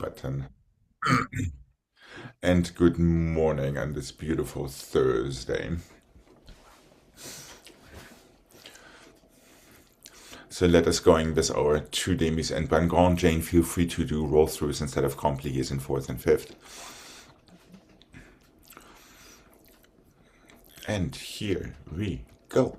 button. And good morning on this beautiful Thursday. So let us going with our two demis and one grand Jane. Feel free to do roll throughs instead of complies in fourth and fifth. And here we go.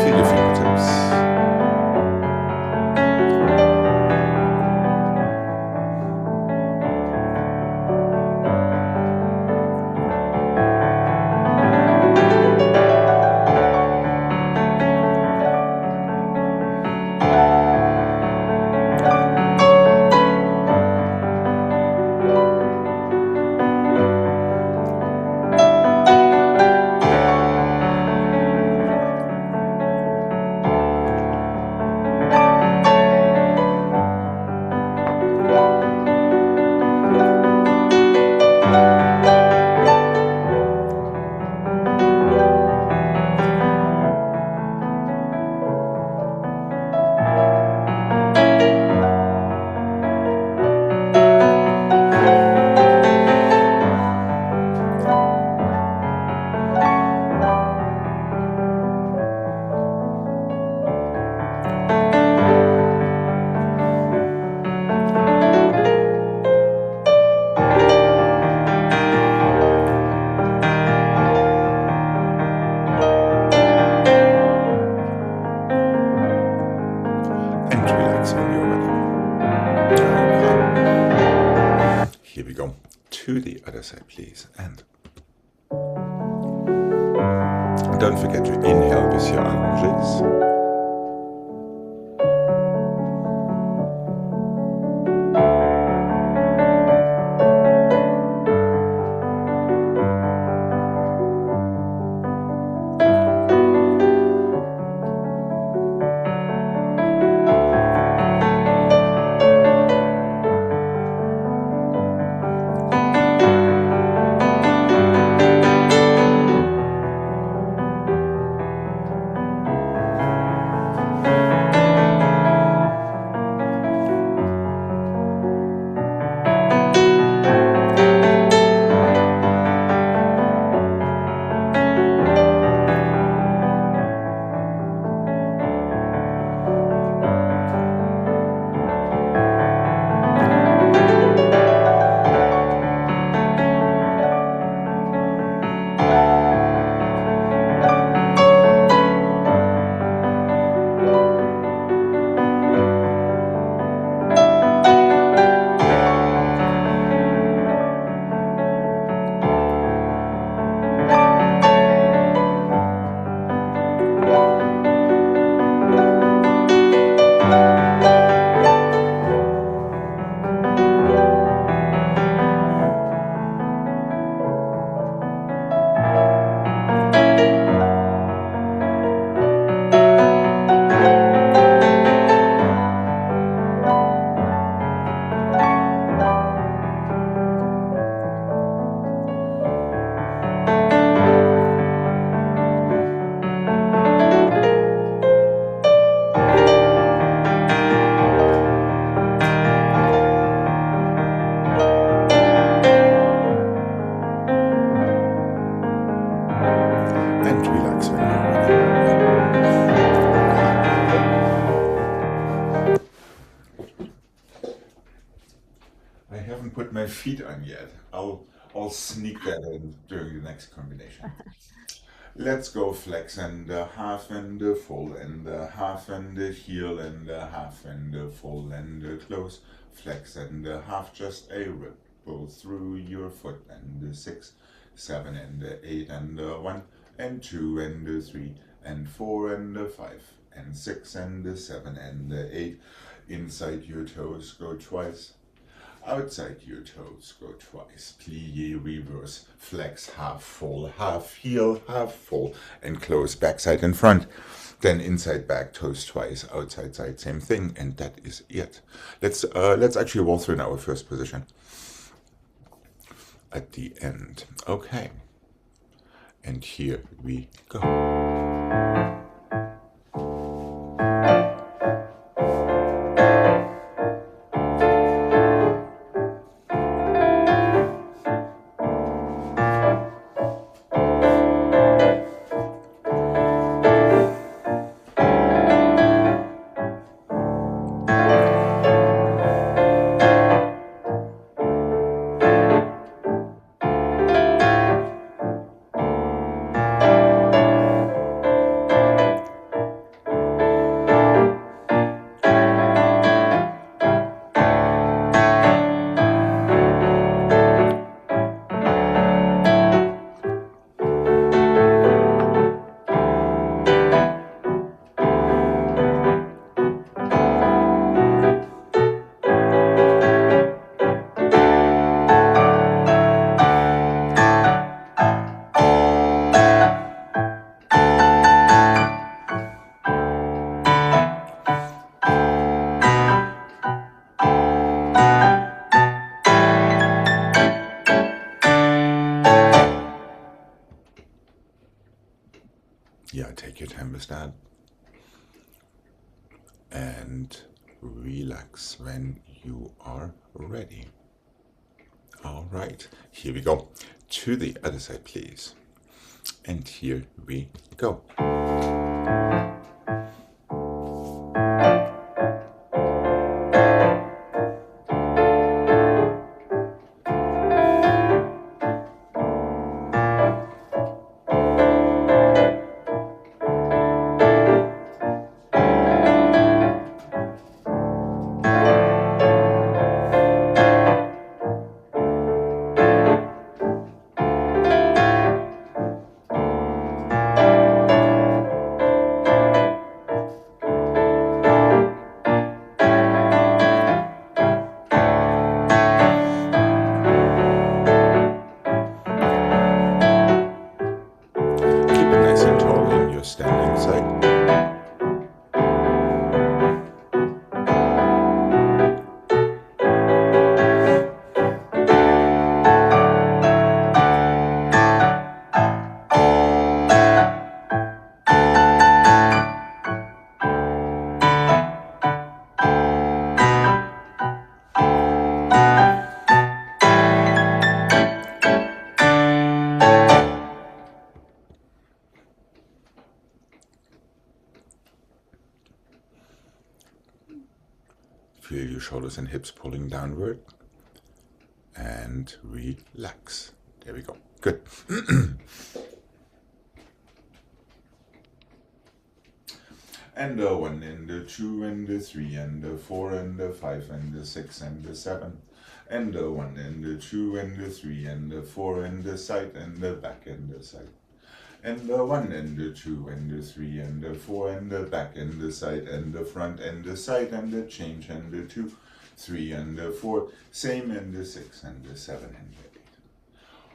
Feel your fingertips. And relax when you're ready. Okay. Here we go. To the other side, please. And don't forget to inhale with your allonges. And relax when you're ready. I haven't put my feet on yet. I'll sneak that in during the next combination. Let's go flex and half and full and half and heel and half and full and close. Flex and half just a rip. pull through your foot, and 6, 7, and 8, and 1, and 2, and 3, and 4, and 5, and 6, and 7, and 8. Inside your toes, go twice. Outside your toes, go twice. Plie, reverse, flex, half fall, half heel, half fall, and close backside and front. Then inside back, toes twice, outside side, same thing, and that is it. Let's actually walk through in our first position at the end. Okay, and here we go. Yeah, take your time with that. And relax when you are ready. All right, here we go. To the other side, please. And here we go. Standing side. Feel your shoulders and hips pulling downward and relax. There we go. Good. And 1 and 2 and 3 and 4 and 5 and 6 and 7 and 1 and 2 and 3 and 4 and the side and the back and the side. And 1 and 2 and 3 and 4 and the back and the side and the front and the side and the change and the 2, 3 and 4, same and the 6 and the 7 and the 8.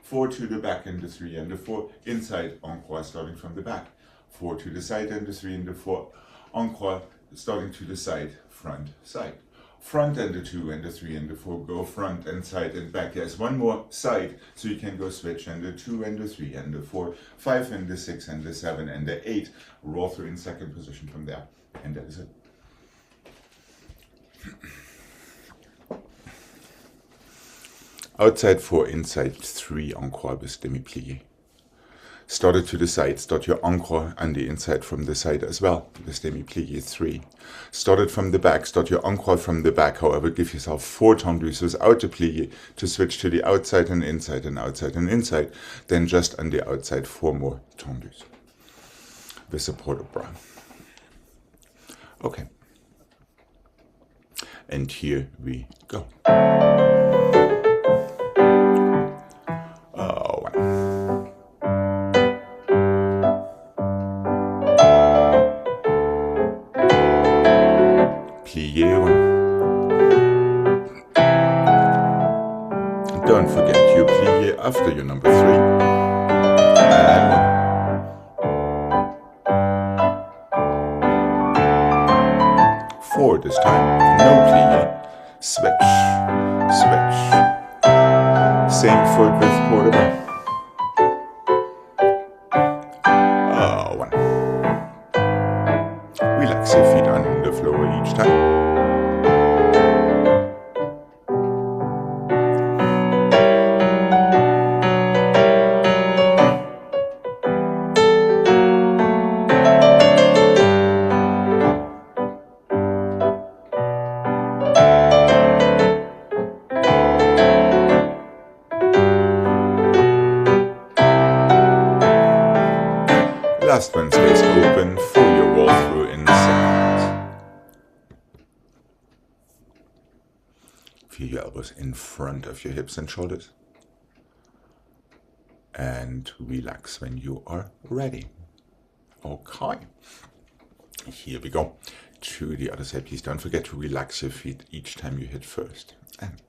4 to the back and the 3 and the 4, inside, encore starting from the back. 4 to the side and the 3 and the 4, encore starting to the side, front, side. Front and the 2 and the 3 and the 4 go front and side and back. There's one more side, so you can go switch, and the 2 and the 3 and the 4, 5 and the 6 and the 7 and the 8. Roll through in second position from there. And that is it. Outside 4, inside 3, encore with demi-plie. Started to the side, start your encore on the inside from the side as well, with demi-plie 3. Started from the back, start your encore from the back, however give yourself 4 tendus without the plie to switch to the outside and inside and outside and inside, then just on the outside 4 more tendus with the port-au-bras. Okay. And here we go. don't forget your plie after your number 3. And 4 this time. No plie. Switch. Switch. Same foot with quarter bar. 1. Relax your feet on the floor each time. Last one stays open for your wall through in a second. Feel your elbows in front of your hips and shoulders. And relax when you are ready. Okay. Here we go. To the other side, please don't forget to relax your feet each time you hit first. And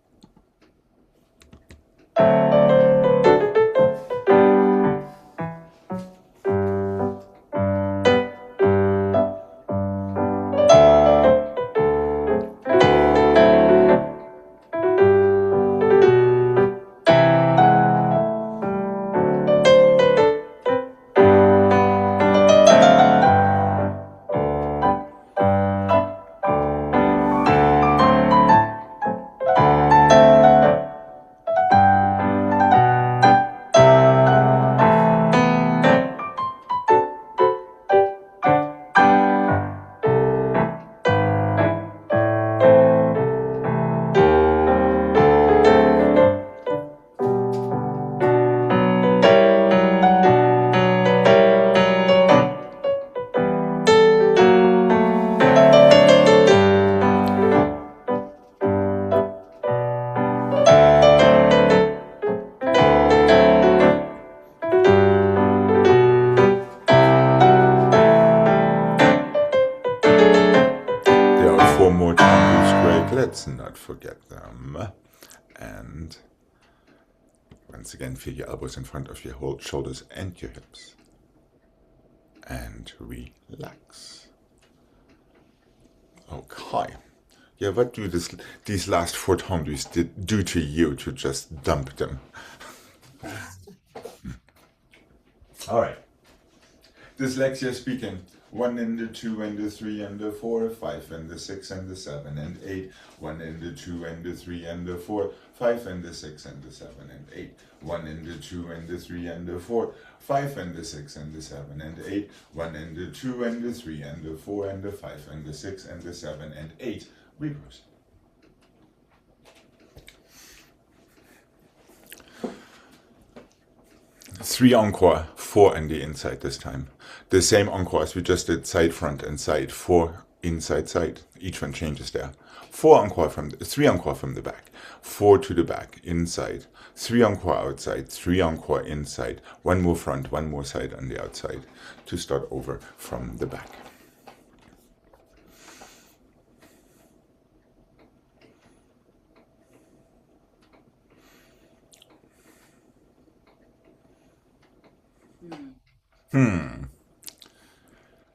more tangos, great. Let's not forget them. And once again, feel your elbows in front of your shoulders and your hips. And relax. Okay. Yeah, what do these last 4 tangos do to you to just dump them? All right. Dyslexia speaking. 1 and the 2 and the 3 and the 4, 5 and the 6 and the 7 and 8. 1 and the 2 and the 3 and the 4, 5 and the 6 and the 7 and 8. 1 and the 2 and the 3 and the 4, 5 and the 6 and the 7 and 8. 1 and the 2 and the 3 and the 4 and the 5 and the 6 and the 7 and 8. Reverse. Three encore, 4 on the inside this time. The same encore as we just did, side, front, and side. 4 inside, side. Each one changes there. 3 encore from the back. 4 to the back, inside. 3 encore outside. 3 encore inside. 1 more front, 1 more side on the outside to start over from the back.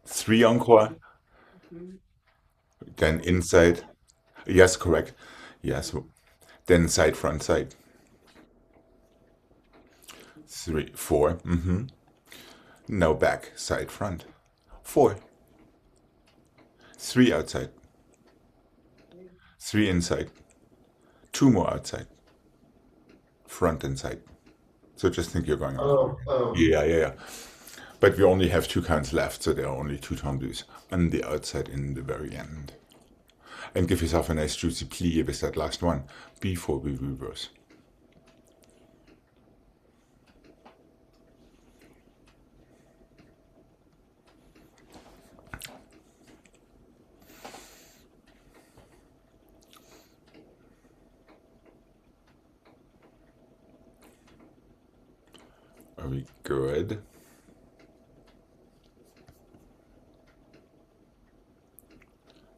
Three encore, then inside. Yes, correct. Yes, then side, front, side. 3, 4. Now back, side, front. 4. 3 outside. 3 inside. 2 more outside. Front and side. So just think you're going out. Yeah. But we only have 2 counts left, so there are only 2 tendus on the outside in the very end. And give yourself a nice juicy plie with that last one before we reverse. Very good.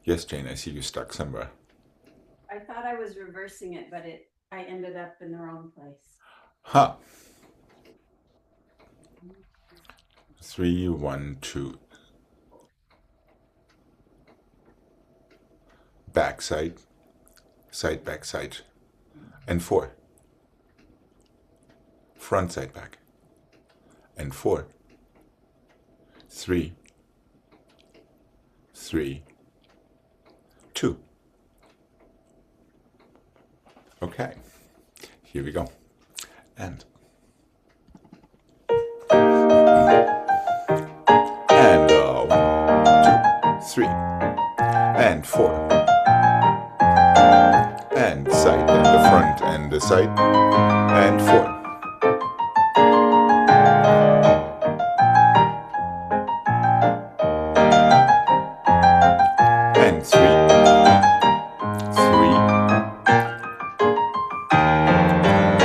Yes, Jane, I see you stuck somewhere. I thought I was reversing it, but it I ended up in the wrong place. Huh. 3, 1, 2. Backside, side, backside, and 4. Front, side, back, and 4. 3, 3, 2. Okay, here we go. And 1, 2, 3, and 4. And side, and the front, and the side, and 4. And 3, 3,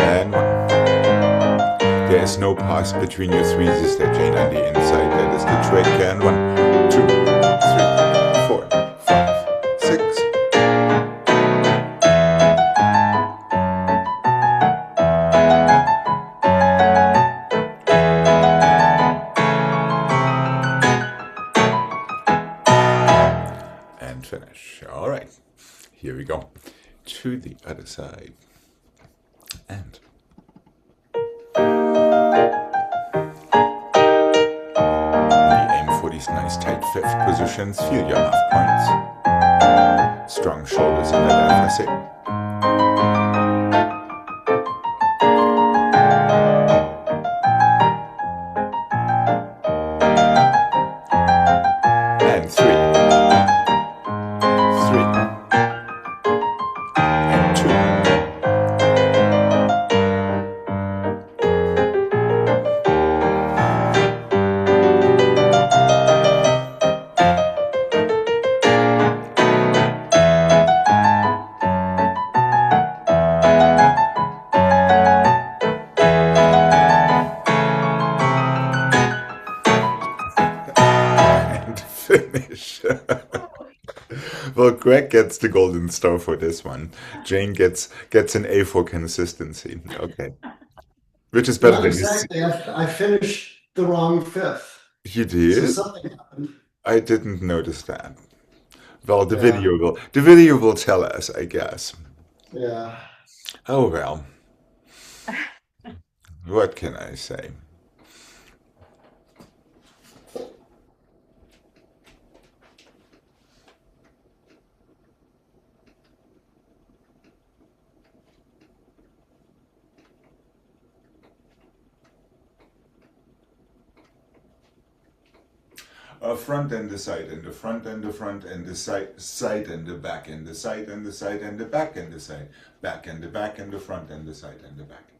and 1. There's no pause between your 3s, is there, Jane, on the inside? That is the trick. And 1, 2, 3, 4, 5, 6. And finish. All right, here we go. To the other side. And we aim for these nice tight 5th positions. Feel your half points. Strong shoulders in that FSA. And 3, 3, and 2. And finish. Well, Greg gets the golden star for this one. Jane gets an A for consistency. Okay, which is better Not than you see. exactly. I finished the wrong 5th. You So did? something happened. I didn't notice that. Well, the Yeah. video will tell us, I guess. Yeah. Oh well. What can I say? Front and the side, and the front and the front and the side and the back and the side and the side and the back and the side, back and the back and the front and the side and the back,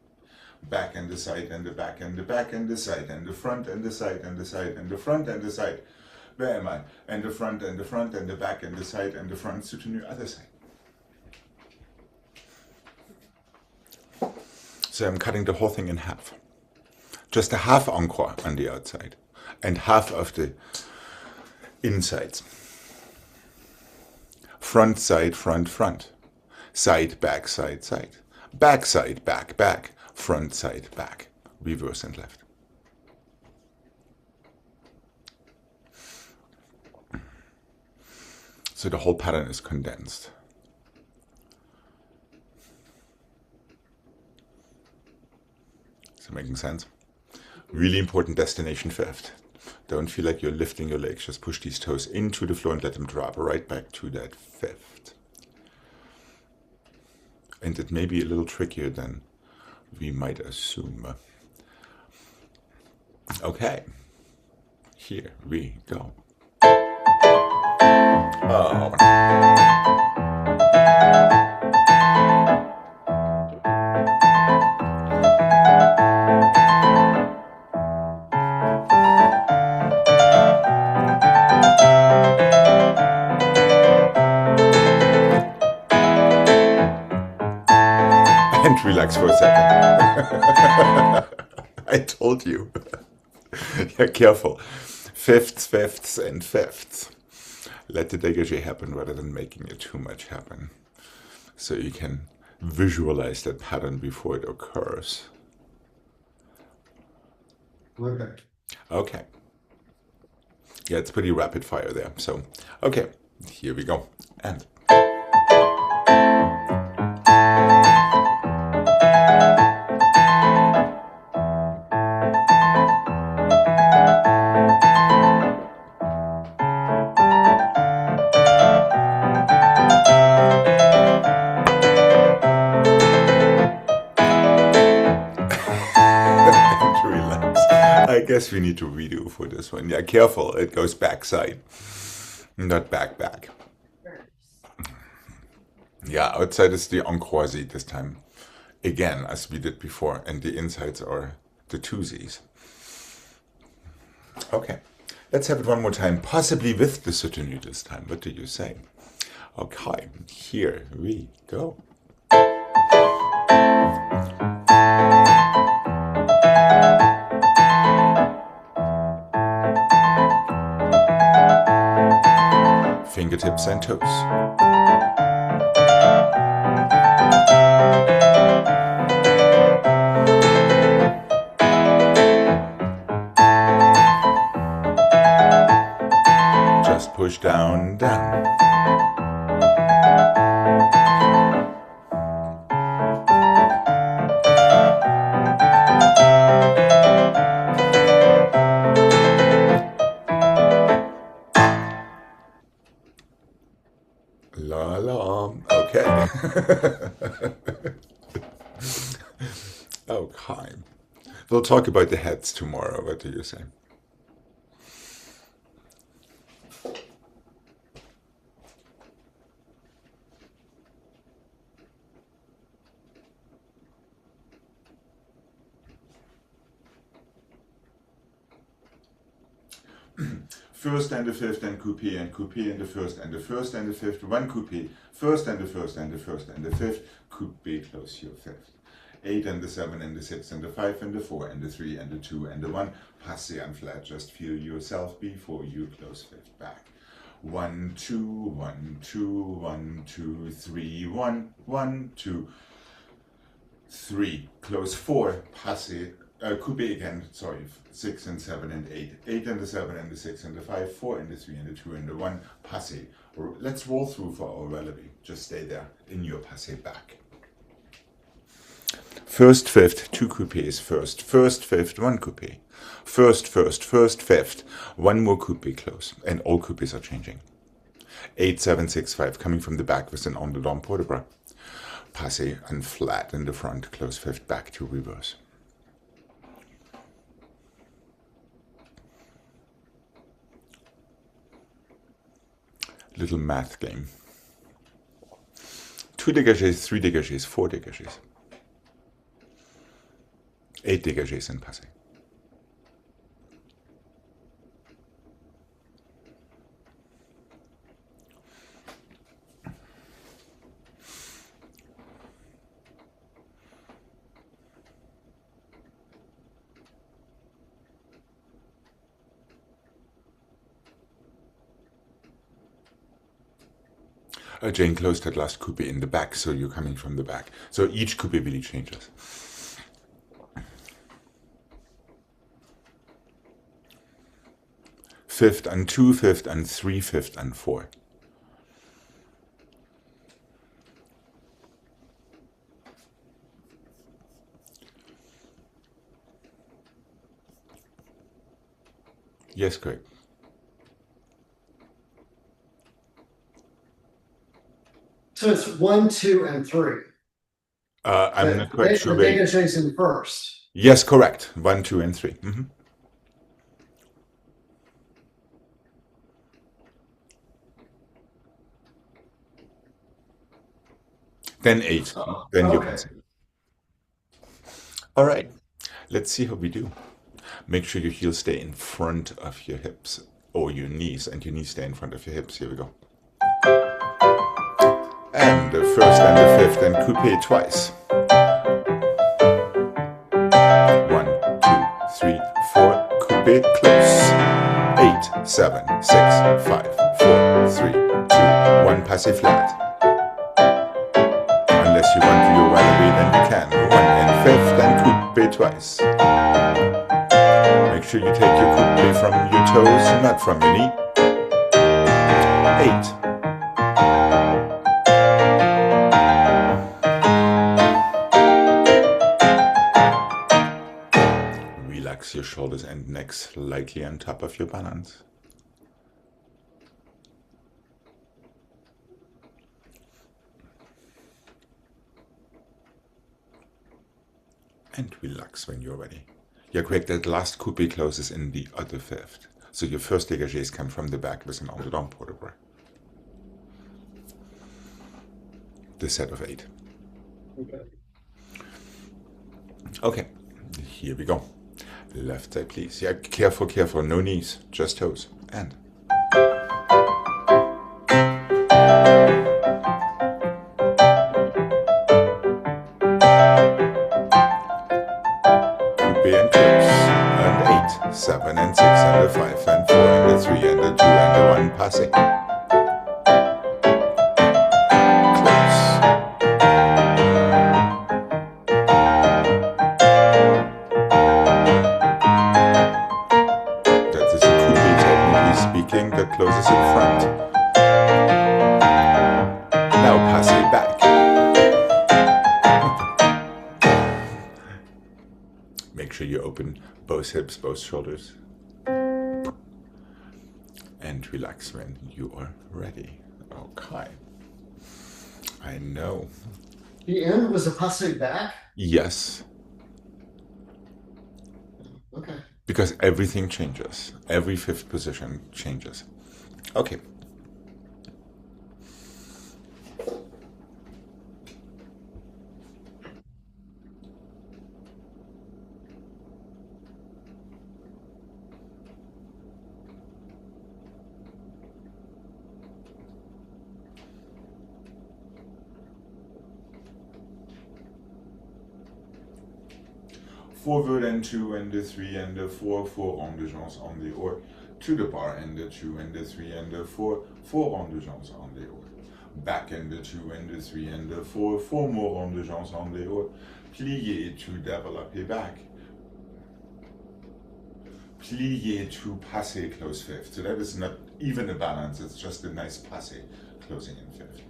back and the side and the back and the back and the side and the front and the side and the side and the front and the side. Where am I? And the front and the front and the back and the side and the front to the other side. So I'm cutting the whole thing in half. Just a half encore on the outside and half of the insides. Front, side, front, front. Side, back, side, side. Back, side, back, back. Front, side, back. Reverse and left. So the whole pattern is condensed. Is that making sense? Really important destination 5th. Don't feel like you're lifting your legs. Just push these toes into the floor and let them drop right back to that 5th. And it may be a little trickier than we might assume. Okay, here we go. Oh. And relax for a second. I told you. Yeah, careful. 5ths, 5ths, and 5ths. Let the dégagé happen rather than making it too much happen. So you can visualize that pattern before it occurs. Okay. Okay. Yeah, it's pretty rapid fire there. So, okay, here we go. And relax. I guess we need to redo for this one. Yeah, careful. It goes backside, not back. Yeah, outside is the Encroisé this time. Again, as we did before. And the insides are the twosies. Okay. Let's have it one more time. Possibly with the soutenu this time. What do you say? Okay. Here we go. Fingertips and toes. Just push down, down. La la. Okay. Okay. We'll talk about the heads tomorrow. What do you say? First and the fifth and coupé and the first and the first and the fifth, one coupé, first and the first and the first and the fifth, coupé, close your fifth. 8 and the 7 and the 6 and the 5 and the 4 and the 3 and the 2 and the 1, passé and flat, just feel yourself before you close fifth back. 1, 2, 1, 2, 1, 2, 3, 1, 1, 2, 3, close 4, passé, coupé again, sorry, 6 and 7 and 8. 8 and the 7 and the 6 and the 5, 4 and the 3 and the 2 and the 1, passé. Let's roll through for our wallaby. Just stay there in your passé back. First, fifth, 2 coupés, first, fifth, 1 coupé. First, fifth, 1 more coupé close. And all coupés are changing. 8, 7, 6, 5, coming from the back with an on the long port de bras. Passé and flat in the front, close fifth back to reverse. Little math game. 2 dégagés, 3 dégagés, 4 dégagés. 8 dégagés in passé. Jane closed that last coupé in the back, so you're coming from the back. So each coupé really changes. Fifth and 2, fifth and 3, fifth and 4. Yes, correct. So it's 1, 2, and 3. I'm not quite sure. The dégagés in first. Yes, correct. 1, 2, and 3. Mm-hmm. Then 8. Then you can see. All right. Let's see how we do. Make sure your heels stay in front of your hips, or your knees, and your knees stay in front of your hips. Here we go. And the first and the fifth and coupé twice. 1, 2, 3, 4, coupé close. 8, 7, 6, 5, 4, 3, 2, 1, passé flat. Unless you want coupe twice. Make sure you take your coupe from your toes, not from your knee. 8. Relax your shoulders and neck slightly on top of your balance. And relax when you're ready. You're correct, that last coupe closes in the other fifth. So your first dégagés come from the back with an on-the-down port bras. The set of 8. Okay. Okay, here we go. Left side, please. Yeah, careful, careful. No knees, just toes. And. Coupe and close. And 8, 7 and 6 and a 5 and 4 and a 3 and a 2 and a 1 passing. That closes in front. Now pass it back. Make sure you open both hips, both shoulders. And relax when you are ready. Okay. I know. The end was a passe back? Yes. Okay. Because everything changes. Every fifth position changes. Okay. Forward and 2 and the 3 and the 4, 4 rond de jambes on the oar. To the bar and the 2 and the 3 and the 4, 4 rond de jambes on the oar. Back and the 2 and the 3 and the 4, 4 more rond de jambes on the oar. Plié to développer back. Plié to passe close fifth. So that is not even a balance, it's just a nice passe closing in fifth.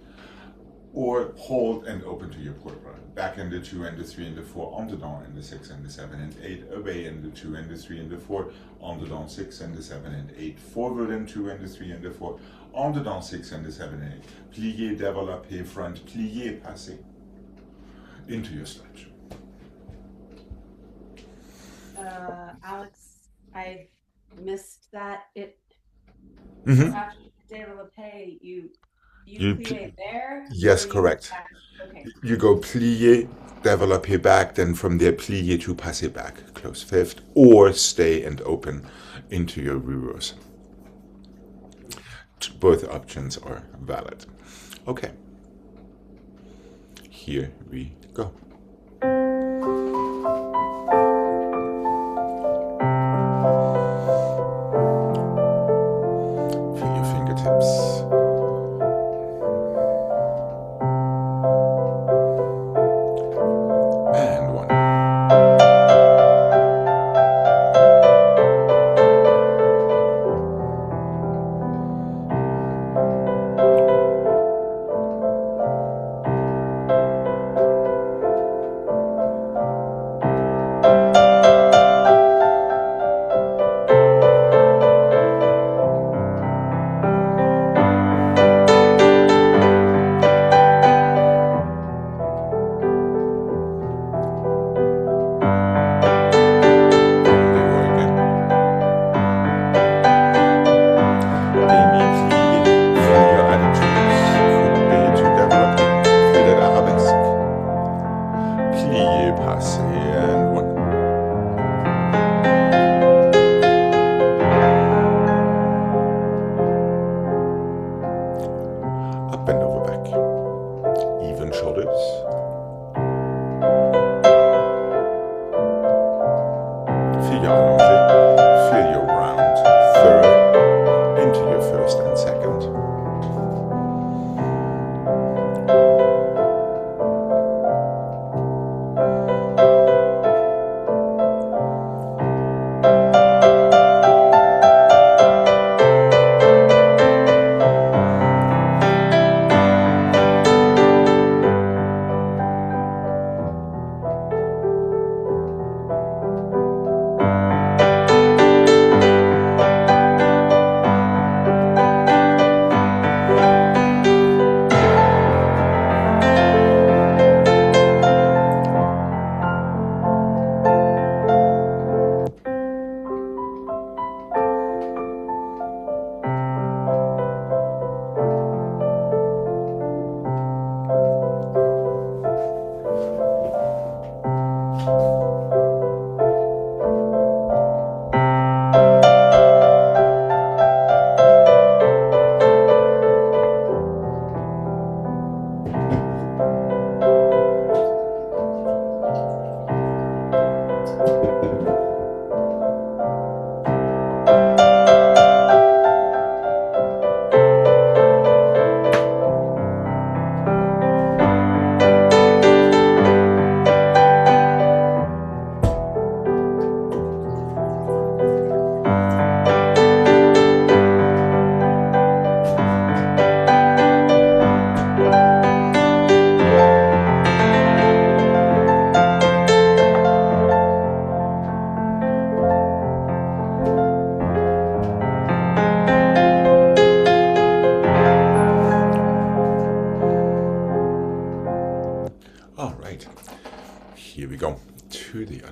Or hold and open to your port bras. Back in the 2 and the 3 and the 4, on the down and the 6 and the 7 and 8, away in the 2 and the 3 and the 4, on the down 6 and the 7 and 8, forward in 2 and the 3 and the 4, on the down 6 and the 7 and 8, plié, développé, front, plié, passé, into your stretch. Alex, I missed that. Mm-hmm. After développé, you You plié there? Yes, or you correct. back? Okay. You go plié, développé back, then from there plié to passé back, close fifth, or stay and open into your reverse. Both options are valid. Okay. Here we go. Feel your fingertips. And 1.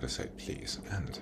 other side, please. And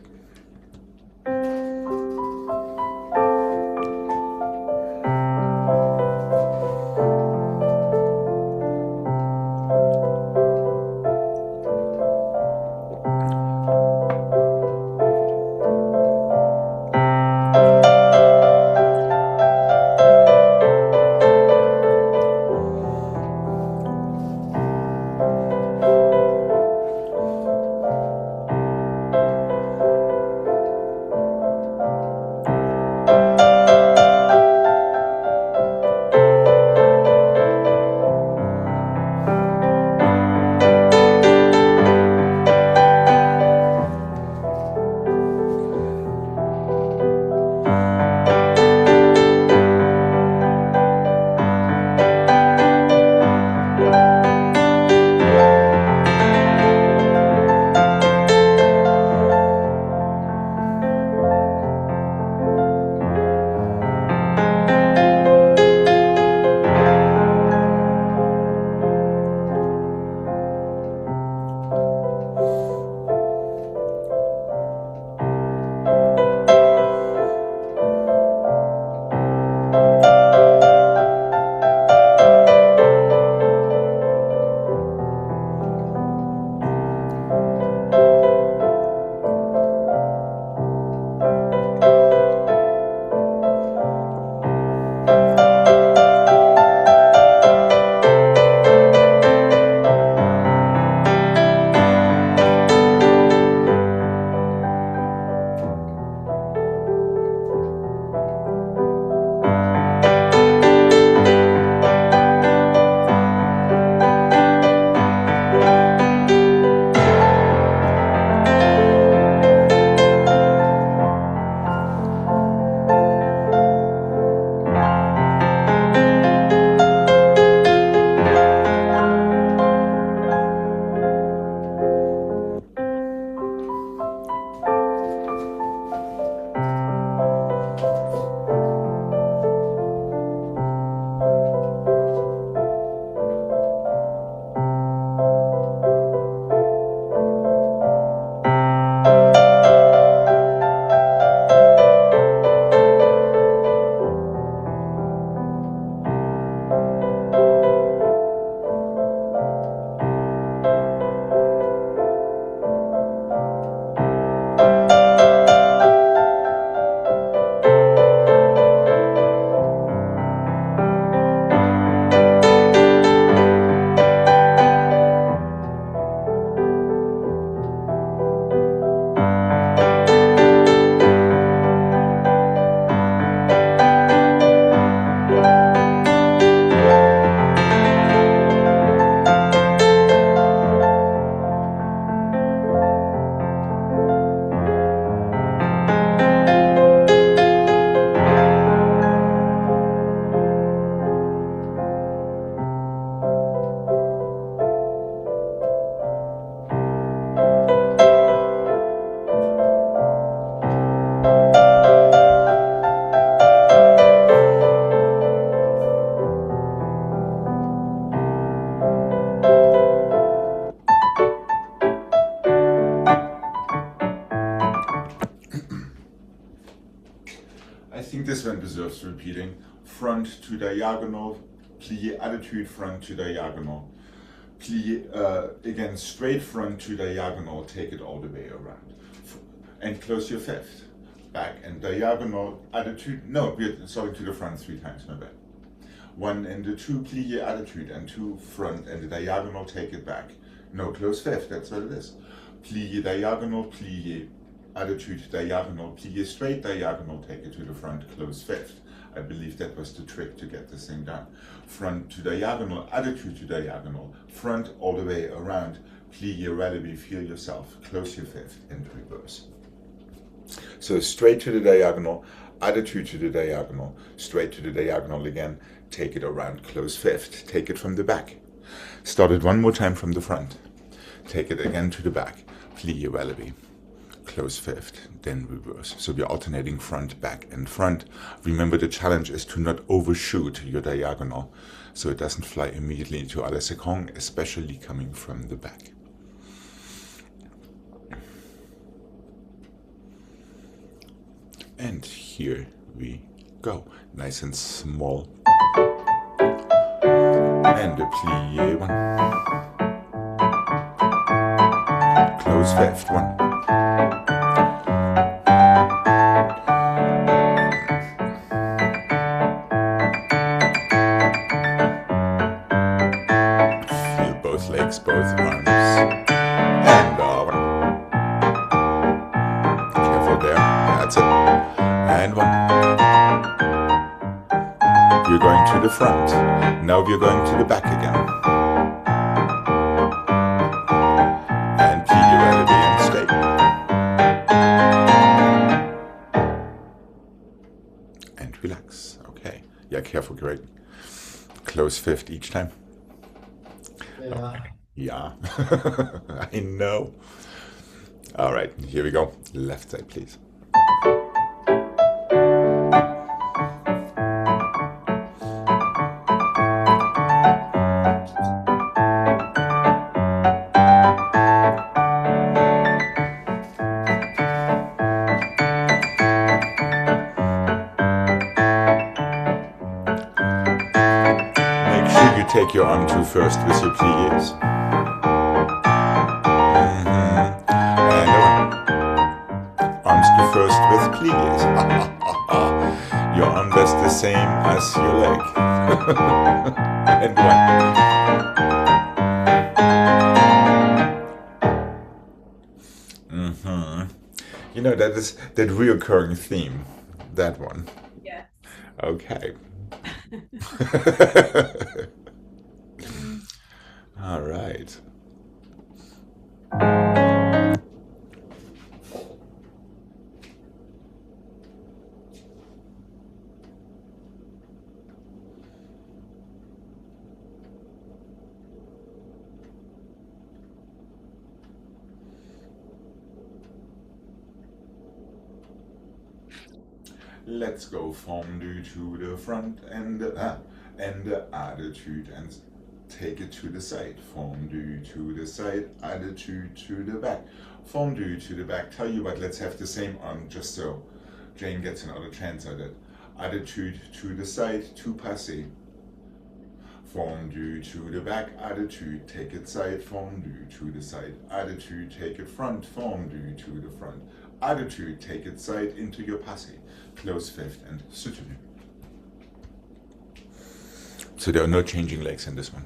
I think this one deserves repeating. Front to diagonal, plie attitude, front to diagonal. Plie, again, straight front to diagonal, take it all the way around. And close your fifth. Back and diagonal, attitude. No, we're starting to the front 3 times, my bad. 1 and the 2, plie attitude, and 2 front, and the diagonal, take it back. No, close fifth, that's what it is. Plie diagonal, plie attitude diagonal, plie straight diagonal, take it to the front, close fifth. I believe that was the trick to get this thing done. Front to diagonal, attitude to diagonal, front all the way around, plie relatively, feel yourself, close your fifth, and reverse. So straight to the diagonal, attitude to the diagonal, straight to the diagonal again, take it around, close fifth, take it from the back. Start it one more time from the front. Take it again to the back, plie relatively, close fifth, then reverse. So we're alternating front, back, and front. Remember, the challenge is to not overshoot your diagonal, so it doesn't fly immediately into à la seconde, especially coming from the back. And here we go. Nice and small. And a plie 1. Close fifth 1. Feel both legs, both arms. And 1. Careful there. That's it. And 1. You're going to the front. Now we're going to the back again. And plie releve and stay. And relax. Okay. Yeah, careful, great. Close fifth each time. Yeah. Yeah. I know. All right, here we go. Left side, please. Take your arm to first with your plies. And arms to first with plies. Your arm does the same as your leg. And 1. You know, that is that reoccurring theme. That one. Yes. Okay. All right. Let's go fondu to the front and the attitude and take it to the side. Fondu to the side, attitude to the back. Fondu to the back. Tell you what, let's have the same arm just so Jane gets another chance at it. Attitude to the side, to passé. Fondu to the back, attitude, take it side, fondu to the side. Attitude, take it front, fondu to the front. Attitude, take it side into your passé. Close fifth and soutenu. So there are no changing legs in this one.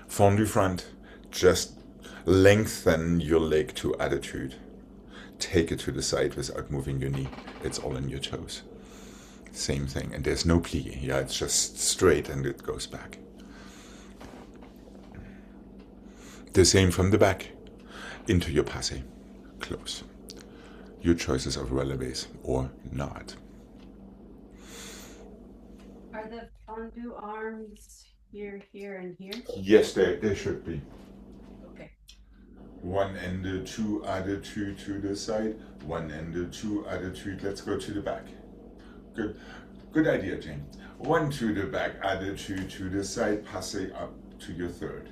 Fondu front, just lengthen your leg to attitude. Take it to the side without moving your knee. It's all in your toes. Same thing, and there's no plie. Yeah, it's just straight and it goes back. The same from the back into your passé. Close. Your choices of releves or not. Are the fondu arms here, here, and here? Yes, they should be. Okay. 1 and 2 attitude to the side. 1 and 2 attitude. Let's go to the back. Good idea, Jane. 1 to the back, attitude to the side, passé up to your third.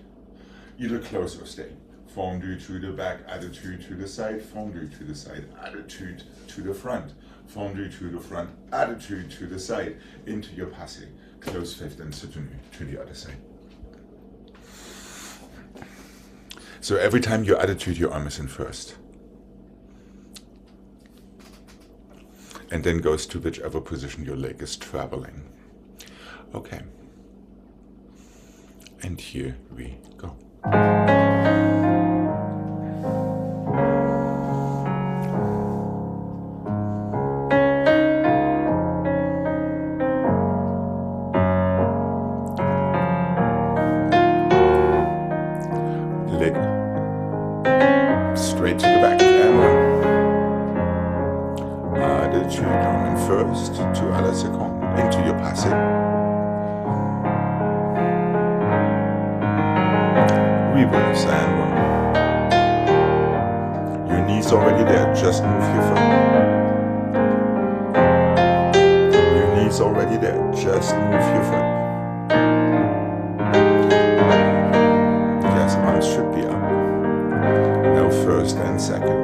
Either close or stay. Fondu to the back, attitude to the side, fondu to the side, attitude to the front. Fondu to the front, attitude to the side, into your passé. Close fifth and soutenu to the other side. So every time your attitude, your arm is in first. And then goes to whichever position your leg is traveling. Okay. And here we go. Leg straight to the back. Attitude, arm in first, to à la seconde, into your passé. Reverse and 1. Your knee's already there, just move your foot. Your knee's already there, just move your foot. Yes, arms should be up. Now first and second.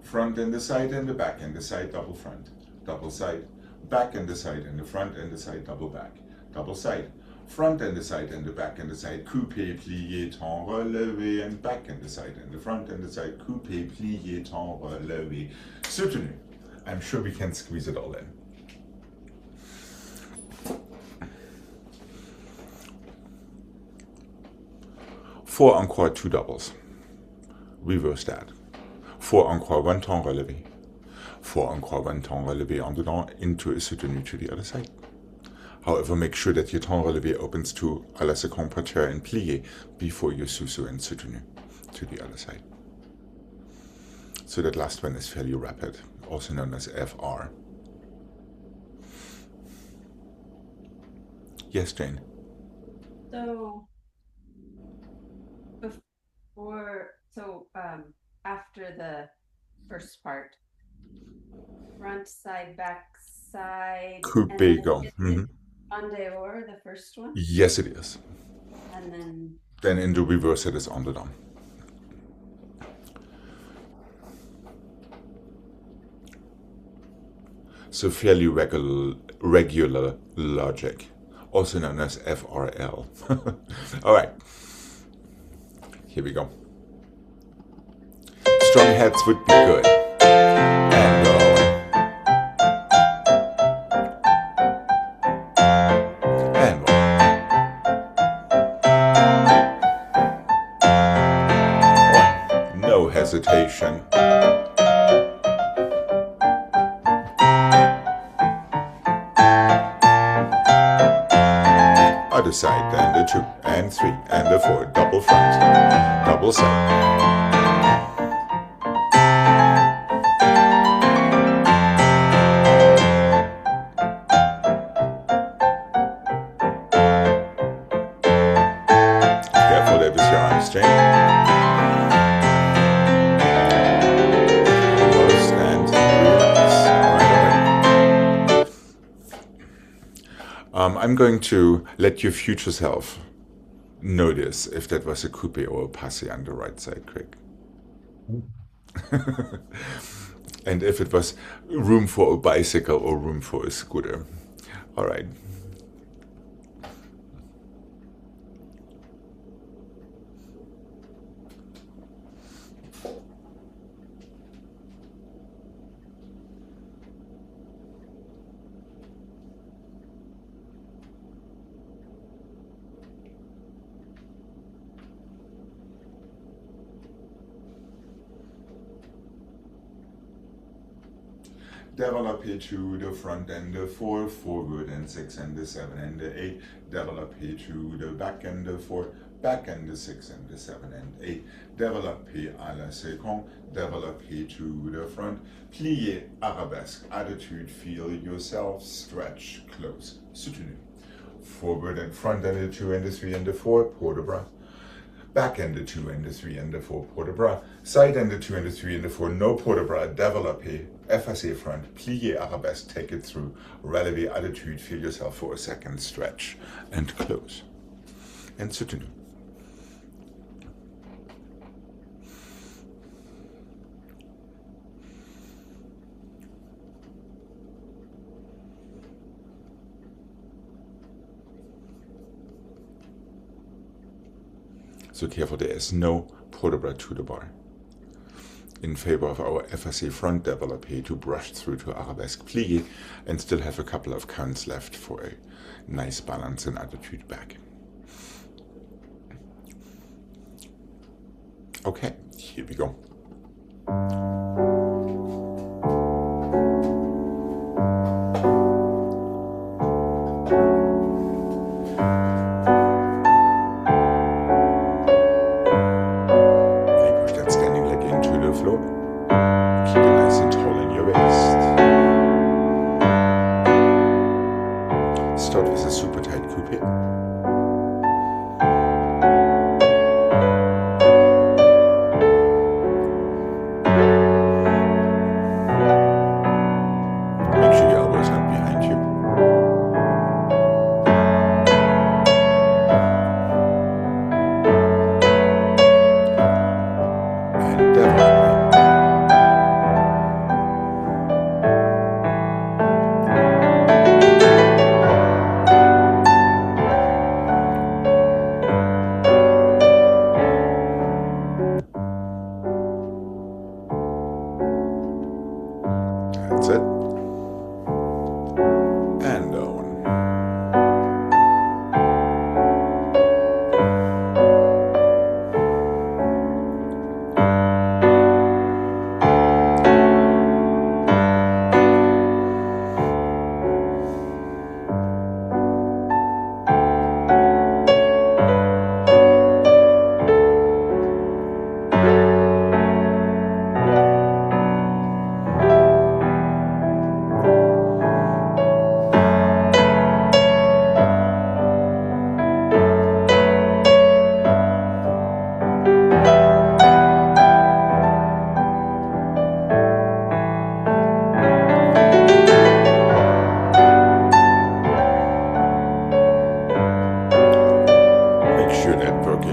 front and the side and the back and the side, double front, double side, back and the side and the front and the side, double back, double side, front and the side and the back and the side, coupé, plié, temps, relevé, and back and the side and the front and the side, coupé, plié, temps, relevé, soutenu. I'm sure we can squeeze it all in. Four encore, two doubles. Reverse that. Four encore, one temps relevé. Four encore, one temps relevé en dedans into a soutenu to the other side. However, make sure that your temps relevé opens to à la seconde parterre and plié before your sous-sus and soutenu to the other side. So that last one is fairly rapid, also known as FR. Yes, Jane? So, after the first part, front side, back side. Coupé go. En dehors, the first one? Yes, it is. And then? Then in the reverse, it is en dedans. So fairly regular logic, also known as FRL. All right, here we go. Strong heads would be good. And go. And one. No hesitation. Other side, and the 2, and 3, and the 4, double front, double side. Careful there with your arms, Jane. Close and relax. All right. I'm going to let your future self notice if that was a coupe or a passé on the right side, quick. And if it was room for a bicycle or room for a scooter. All right. Develop here to the front and the 4, forward and 6 and the 7 and the 8. Develop here to the back and the 4, back and the 6 and the 7 and 8. Develop here à la seconde. Develop here to the front. Plié, arabesque, attitude, feel yourself, stretch, close, soutenu. Forward and front and the 2 and the 3 and the 4, port de bras. Back and the 2 and the 3 and the 4, port de bras. Side and the 2 and the 3 and the 4, no port de bras. Develop here. Effacé front, plié arabesque, take it through, relevé attitude, feel yourself for a second, stretch, and close. And soutenu. So careful, there is no port de bras to the bar. In favor of our FSA front developé to brush through to arabesque plié and still have a couple of counts left for a nice balance and attitude back. Okay, here we go.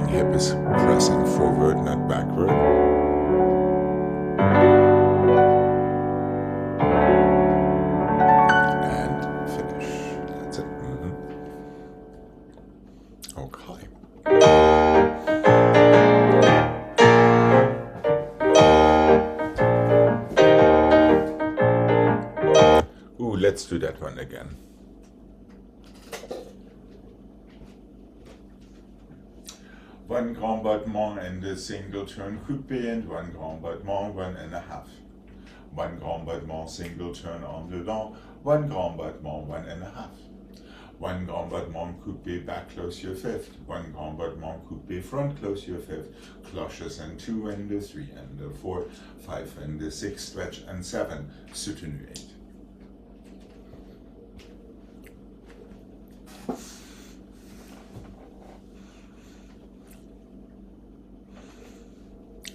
driving hip is pressing forward, not backward. And finish. That's it. Okay. Ooh, let's do that one again. One grand battement and a single turn coupé and one grand battement, 1.5. One grand battement, single turn en dedans, one grand battement, 1.5. One grand battement coupé back, close your fifth. One grand battement coupé front, close your fifth. Cloches and 2 and a 3 and a 4, 5 and a 6, stretch and 7, soutenu 8.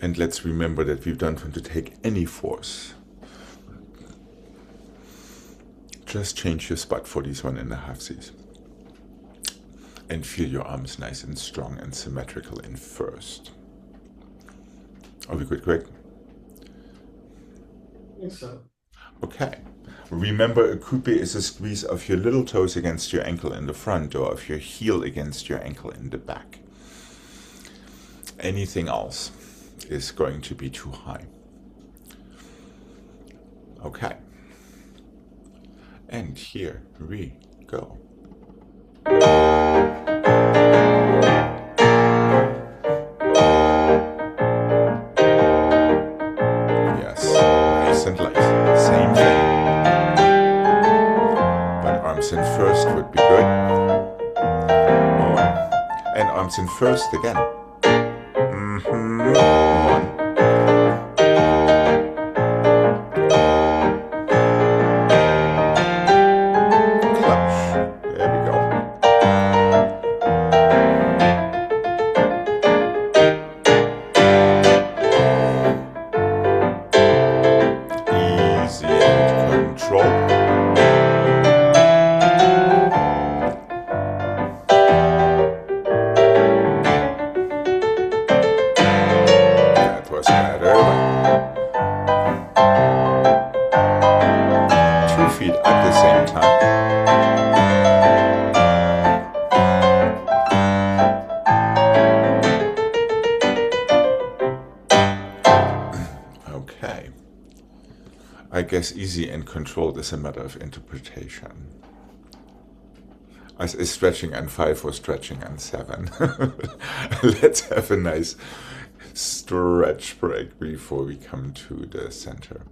And let's remember that we don't want to take any force. Just change your spot for these 1.5 Cs. And feel your arms nice and strong and symmetrical in first. Are we good, Greg? I think so. Okay. Remember, a coupe is a squeeze of your little toes against your ankle in the front or of your heel against your ankle in the back. Anything else is going to be too high. Okay. And here we go. Yes, nice and light. Same thing. But arms in first would be good. And arms in first again. One. Clutch. There we go. Easy and controlled. That was better. 2 feet at the same time. Okay. I guess easy and controlled is a matter of interpretation. As is stretching on 5 or stretching on 7. Let's have a nice stretch break before we come to the center.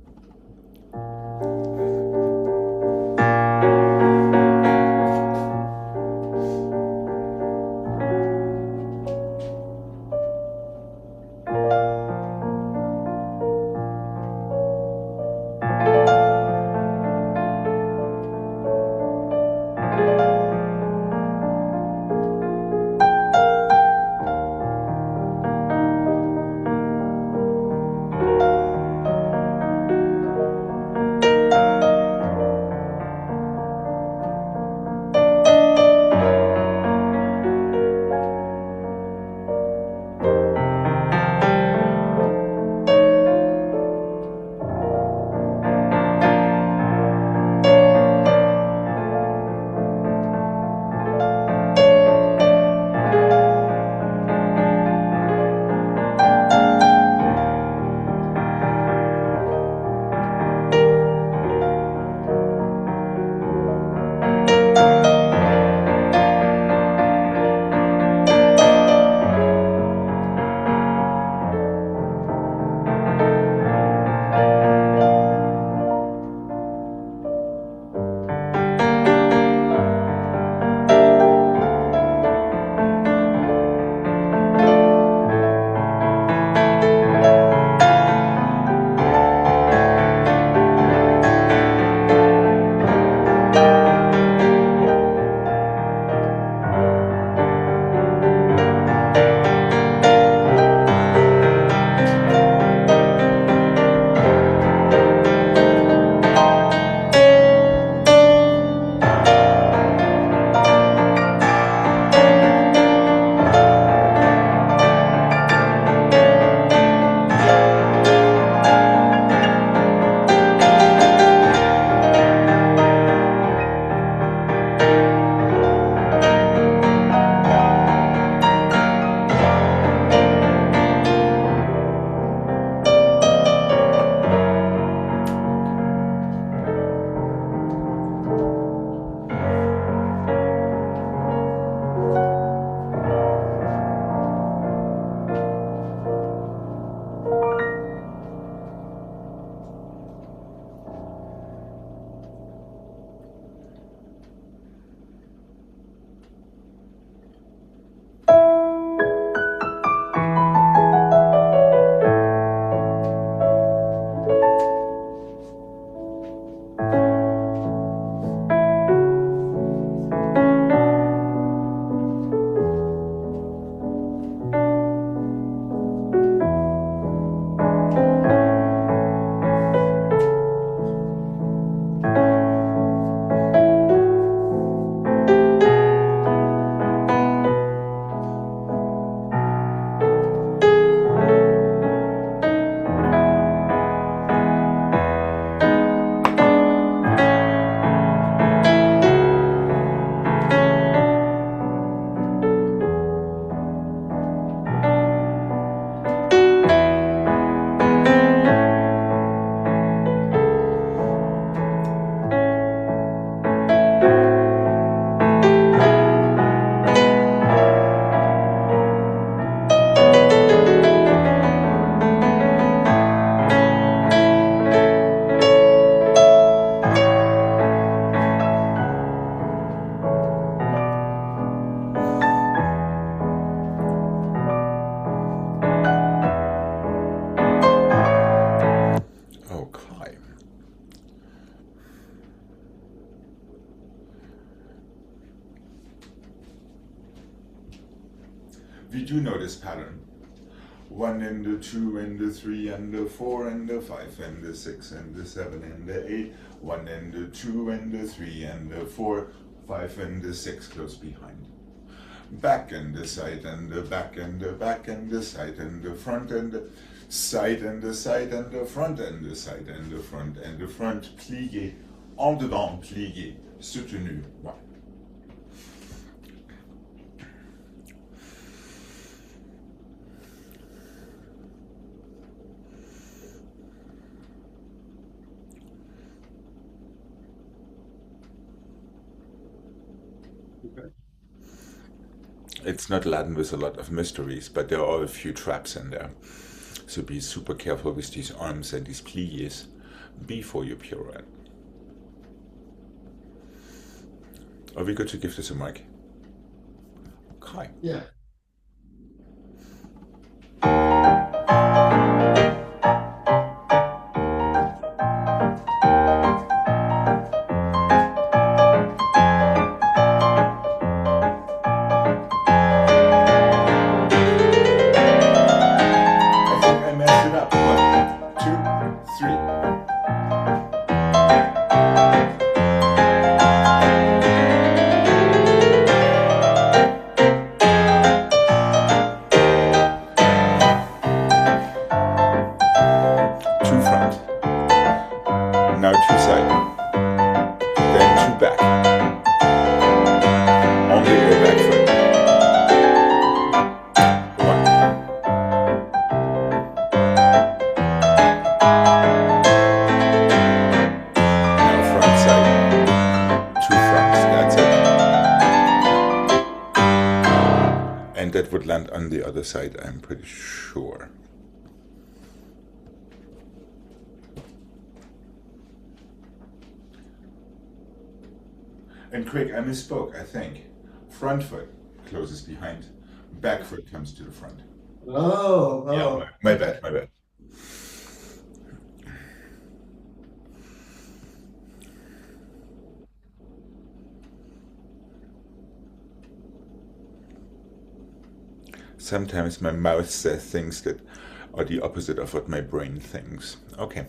We do know this pattern. 1 and the 2 and the 3 and the 4 and the 5 and the 6 and the 7 and the 8. 1 and the 2 and the 3 and the 4, 5 and the 6 close behind. Back and the side and the back and the back and the side and the front and the side and the side and the front and the side and the front and the front. Plié, en dedans, plié, soutenu. One. Okay. It's not laden with a lot of mysteries, but there are a few traps in there. So be super careful with these arms and these pliés before you pirouette. Are we good to give this a mic? Okay. Yeah. I think I messed it up. 1, 2, 3. Two front. Now two side. Then two back. Only the back foot. 1. Now front side. Two fronts. That's it. And that would land on the other side, I'm pretty sure. And quick, I misspoke, I think. Front foot closes behind. Back foot comes to the front. Oh, Yeah, oh. my bad, my bad. Sometimes my mouth says things that are the opposite of what my brain thinks. Okay.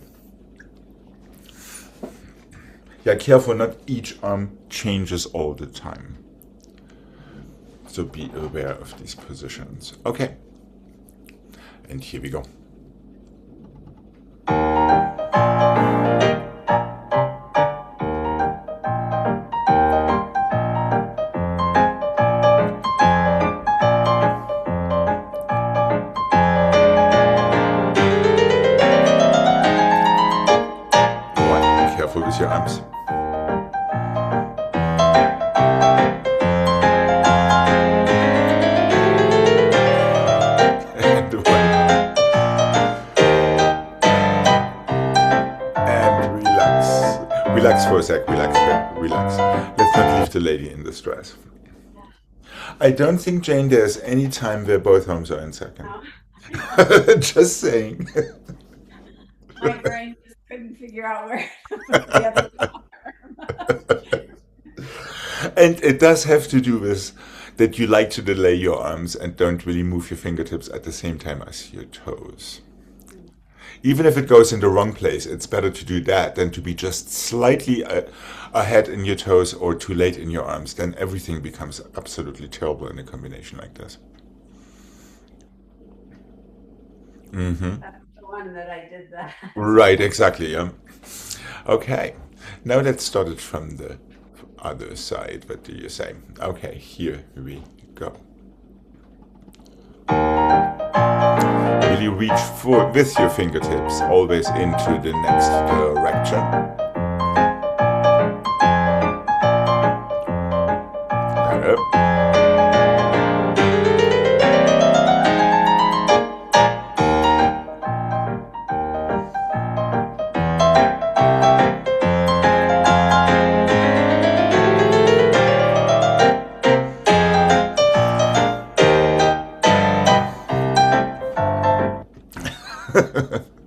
Yeah, careful, not each arm changes all the time. So be aware of these positions. Okay. And here we go. One, careful with your arms. And one. And relax. Relax for a sec. Relax, relax. Let's not leave the lady in distress. I don't think, Jane, there's any time where both arms are in second. No. Just saying. My brain just couldn't figure out where to put the other arm. And it does have to do with that you like to delay your arms and don't really move your fingertips at the same time as your toes. Even if it goes in the wrong place, it's better to do that than to be just slightly ahead in your toes or too late in your arms. Then everything becomes absolutely terrible in a combination like this. Mm-hmm. That's the one that I did that. Right, exactly. Yeah. Okay. Now let's start it from the other side. What do you say? Okay, here we go. Really reach for with your fingertips always into the next direction.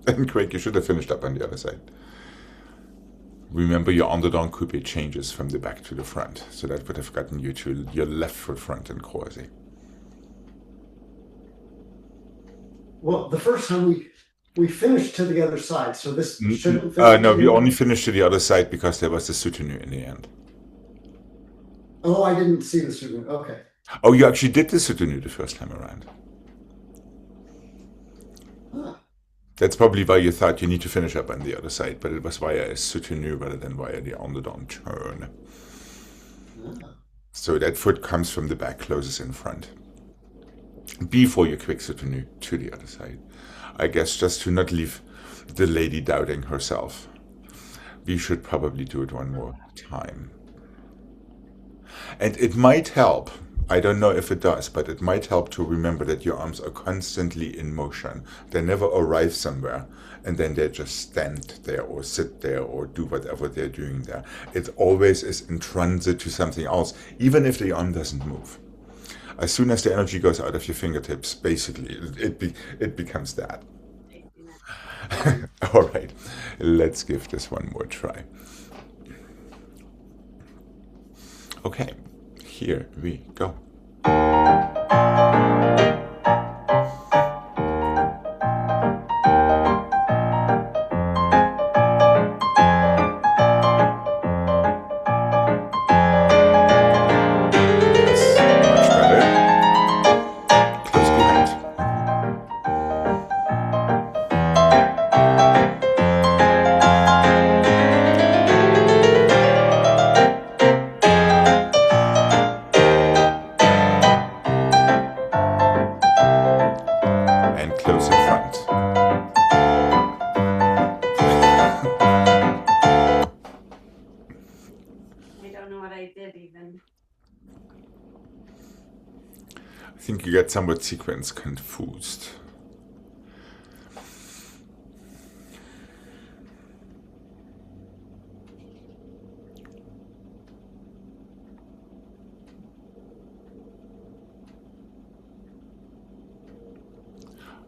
And Craig, you should have finished up on the other side. Remember, your underdog coupe changes from the back to the front, so that would have gotten you to your left foot front in croisé. Well, the first time we finished to the other side, so this shouldn't finish. No, to we the only other- finished to the other side because there was the soutenu in the end. Oh, I didn't see the student. Okay. Oh, you actually did the soutenu the first time around. Huh. That's probably why you thought you need to finish up on the other side, but it was via a soutenu rather than via the underdog turn. Ah. So that foot comes from the back, closes in front. Before you quick soutenu to the other side. I guess just to not leave the lady doubting herself. We should probably do it one more time. And it might help, I don't know if it does, but it might help to remember that your arms are constantly in motion. They never arrive somewhere and then they just stand there or sit there or do whatever they're doing there. It always is in transit to something else, even if the arm doesn't move. As soon as the energy goes out of your fingertips, basically, it becomes that. All right, let's give this one more try. Okay, here we go. Yes, much better. Close behind. And close in front. I don't know what I did even. I think you get somewhat sequence confused.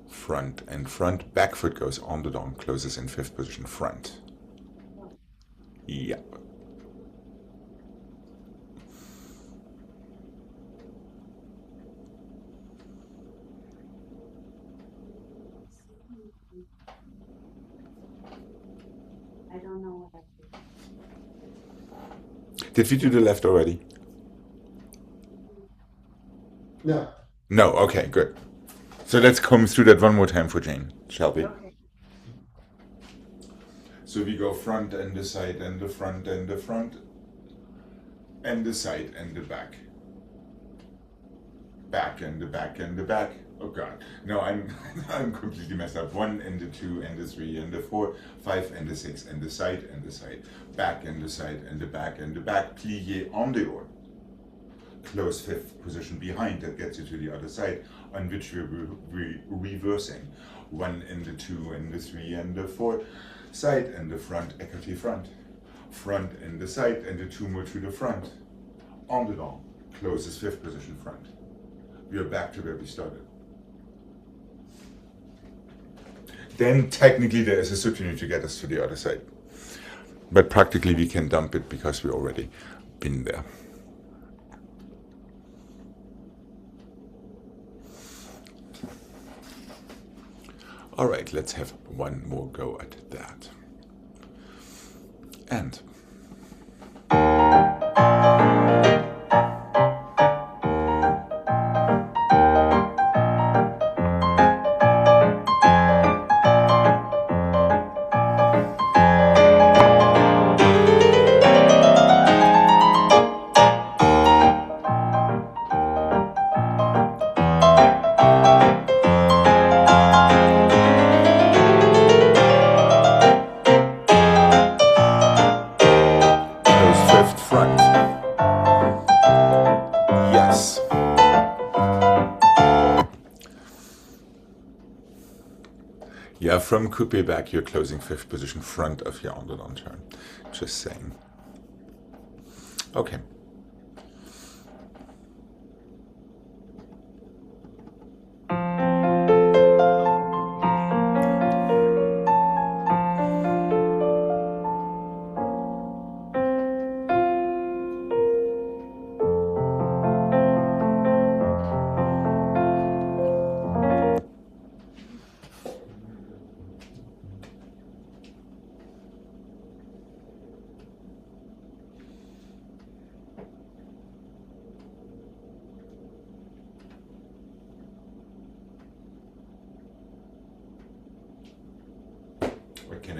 Front and front, back foot goes on the dong, closes in fifth position, front. Yeah. I don't know what I did. Did we do the left already? No. No, okay, good. So let's come through that one more time for Jane, shall we? Okay. So we go front and the side and the front and the front and the side and the back. Back and the back and the back. Oh god. No, I'm completely messed up. 1 and the 2 and the 3 and the 4, 5 and the 6 and the side and the side. Back and the side and the back and the back. Plié en dehors. Close fifth position behind, that gets you to the other side, on which we're reversing. 1 and the 2 and the 3 and the 4. Side and the front, écarté front. Front and the side and the 2 more to the front. En dedans. Closes fifth position front. We are back to where we started. Then technically there is a soutenu to get us to the other side. But practically we can dump it because we already been there. All right, let's have one more go at that. And close fifth front. Yes. Yeah, from coupe back, you're closing fifth position front of your underdog turn. Just saying. Okay.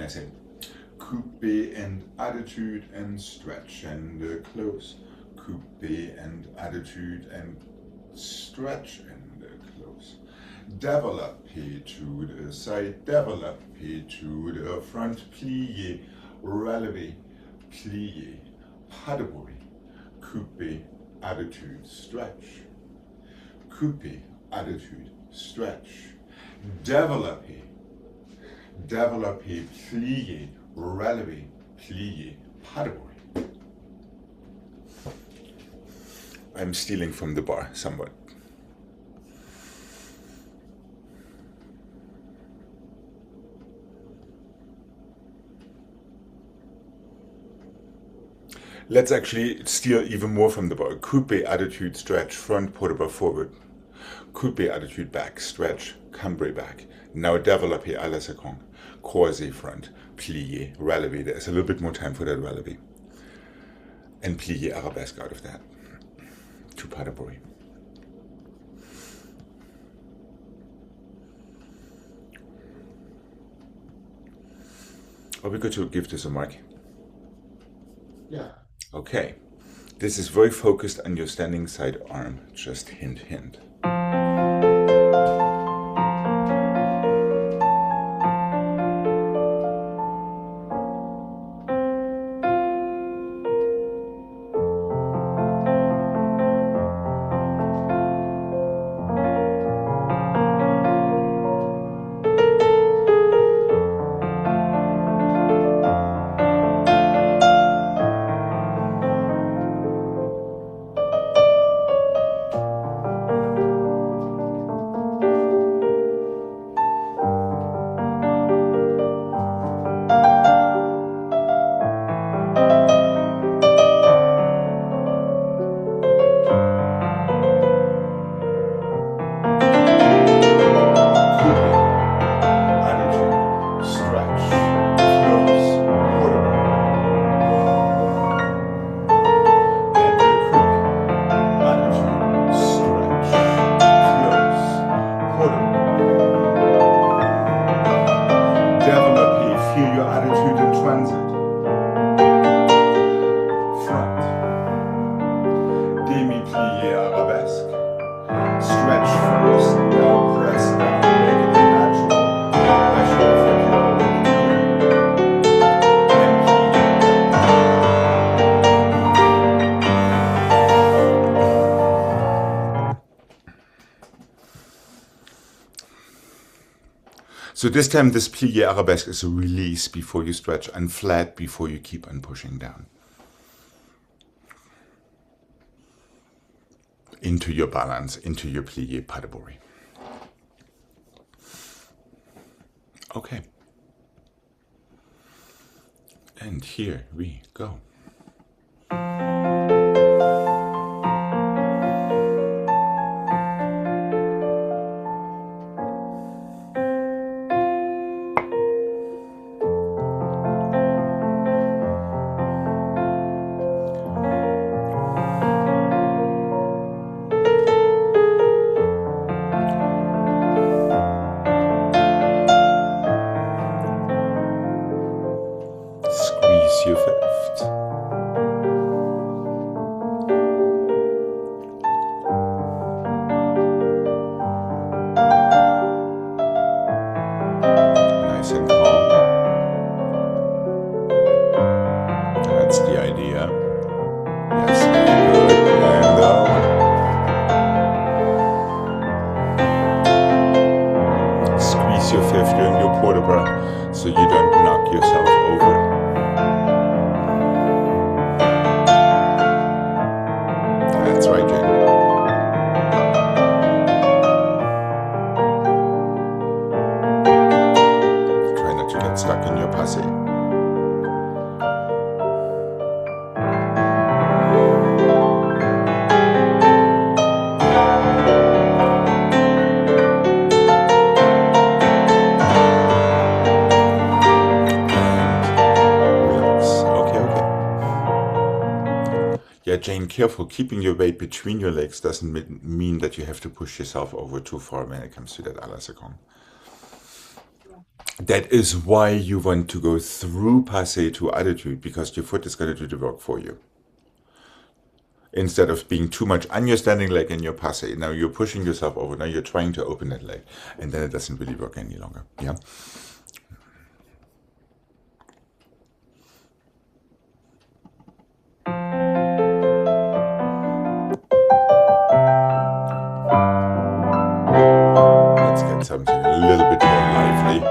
I say? Coupe and attitude and stretch and close. Coupe and attitude and stretch and close. Développé to the side, développé to the front, plié, relevé, plié, pas de bruit. Coupe, attitude, stretch. Coupe, attitude, stretch. Développé, développé, plié, relevé, plié, pas de bruit. I'm stealing from the bar somewhat. Let's actually steal even more from the bar. Coupe, attitude, stretch, front, porte-bras forward. Coupe, attitude, back, stretch, cambre back. Now développé à la seconde. Corset front, plié, relevé. There's a little bit more time for that relevé. And plié arabesque out of that. To pas de bruit. Are we going to give this a mark? Yeah. Okay. This is very focused on your standing side arm. Just hint, hint. So this time this plié arabesque is a release before you stretch and flat before you keep on pushing down. Into your balance, into your plié pas de bruit. Okay. And here we go. Squeeze your fifth. Nice and calm. That's the idea. Yes, very good. And squeeze your fifth during your porte-bras so you don't knock yourself over. That's right, Jane. Try not to get stuck in your passé. Yeah, Jane, careful. Keeping your weight between your legs doesn't mean that you have to push yourself over too far when it comes to that à la seconde. That is why you want to go through passé to attitude, because your foot is going to do the work for you. Instead of being too much on your standing leg in your passé, now you're pushing yourself over, now you're trying to open that leg, and then it doesn't really work any longer. Yeah. Let's get something a little bit more lively.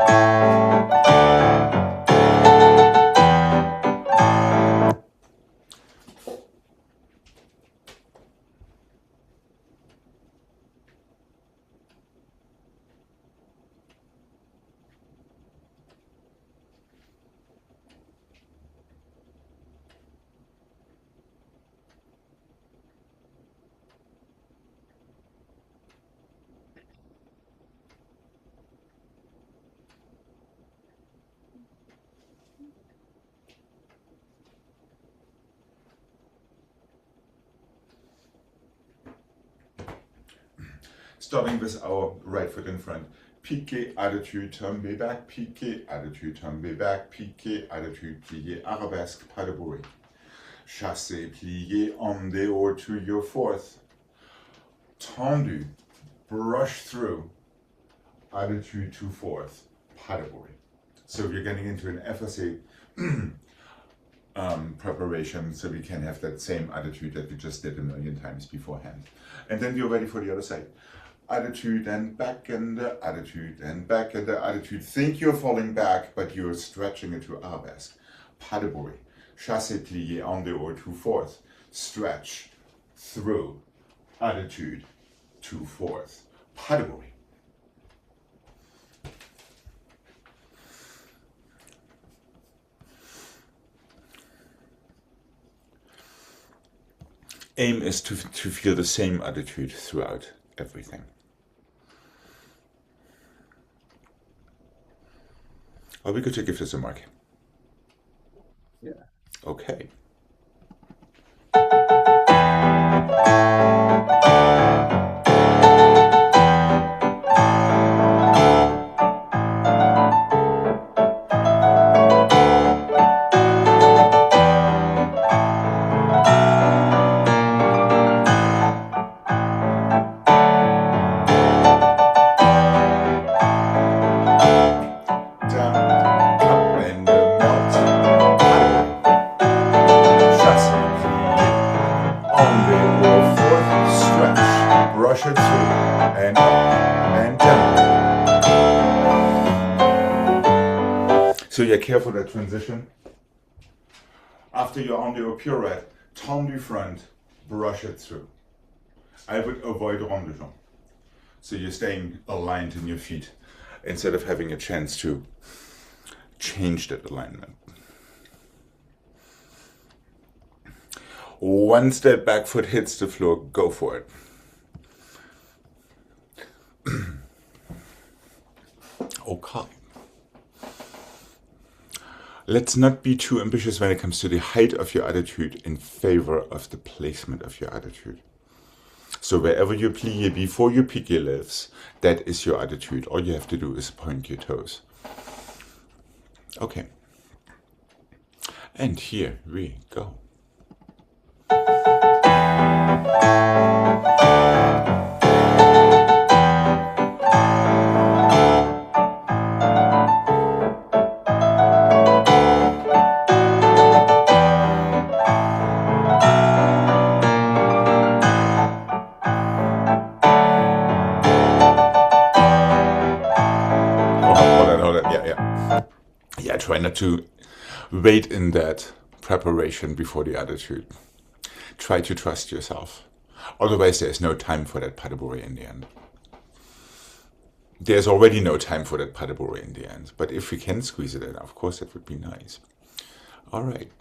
Starting with our right foot in front. Piqué, attitude, tombe back, piqué, attitude, tombe back, piqué, attitude, plié, arabesque, pas de bourrée. Chassé, plié, en dehors to your fourth. Tendu, brush through, attitude to fourth, pas de bourrée. So you're getting into an FSA preparation, so we can have that same attitude that we just did a million times beforehand. And then you're ready for the other side. Attitude and back and the attitude and back and the attitude. Think you're falling back, but you're stretching into arabesque. Pas de bourrée. Chassé, plié, en dehors to fourth. Stretch through. Attitude to fourth. Pas de bourrée. Aim is to feel the same attitude throughout everything. Are we good to give this a mark? Yeah. Okay. Brush it through and up and down. So you're careful that transition. After you're on the pirouette, tendu front, brush it through. I would avoid rond de jambe. So you're staying aligned in your feet instead of having a chance to change that alignment. Once that back foot hits the floor, go for it. Okay. Let's not be too ambitious when it comes to the height of your attitude in favor of the placement of your attitude. So wherever your plié before your piqué lives, that is your attitude. All you have to do is point your toes. Okay. And here we go. Yeah, try not to wait in that preparation before the attitude. Try to trust yourself. Otherwise, there's no time for that pas de bourrée in the end. There's already no time for that pas de bourrée in the end. But if we can squeeze it in, of course, that would be nice. All right.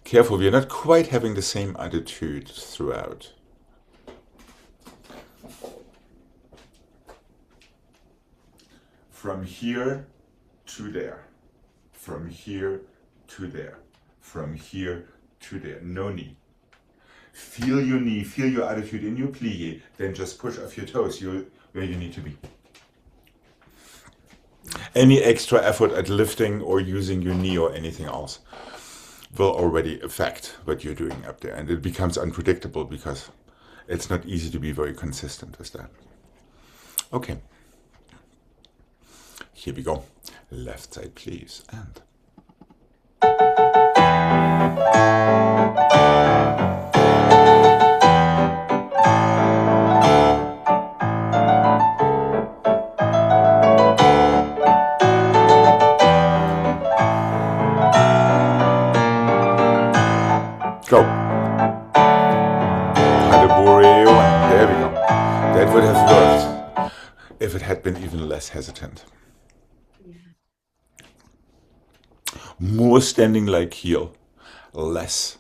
Careful, we're not quite having the same attitude throughout. From here to there, from here to there, from here to there, no knee. Feel your knee, feel your attitude in your plié, then just push off your toes where you need to be. Any extra effort at lifting or using your knee or anything else will already affect what you're doing up there. And it becomes unpredictable because it's not easy to be very consistent with that. Okay. Here we go. Left side, please. And go. Hadeboreo, and there we go. That would have worked if it had been even less hesitant. More standing leg heel, less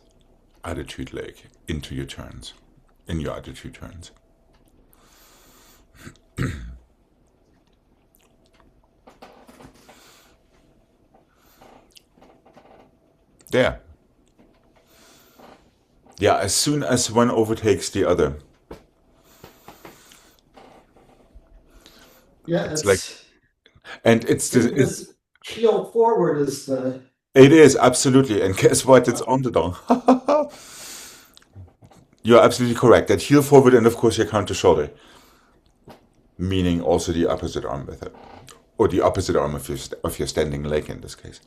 attitude leg into your turns, in your attitude turns. There. Yeah, as soon as one overtakes the other. Yeah, It's like, and it's heel forward is the. It is, absolutely. And guess what? It's underdog. You're absolutely correct. That heel forward and, of course, your counter shoulder. Meaning also the opposite arm with it. Or the opposite arm of your standing leg in this case.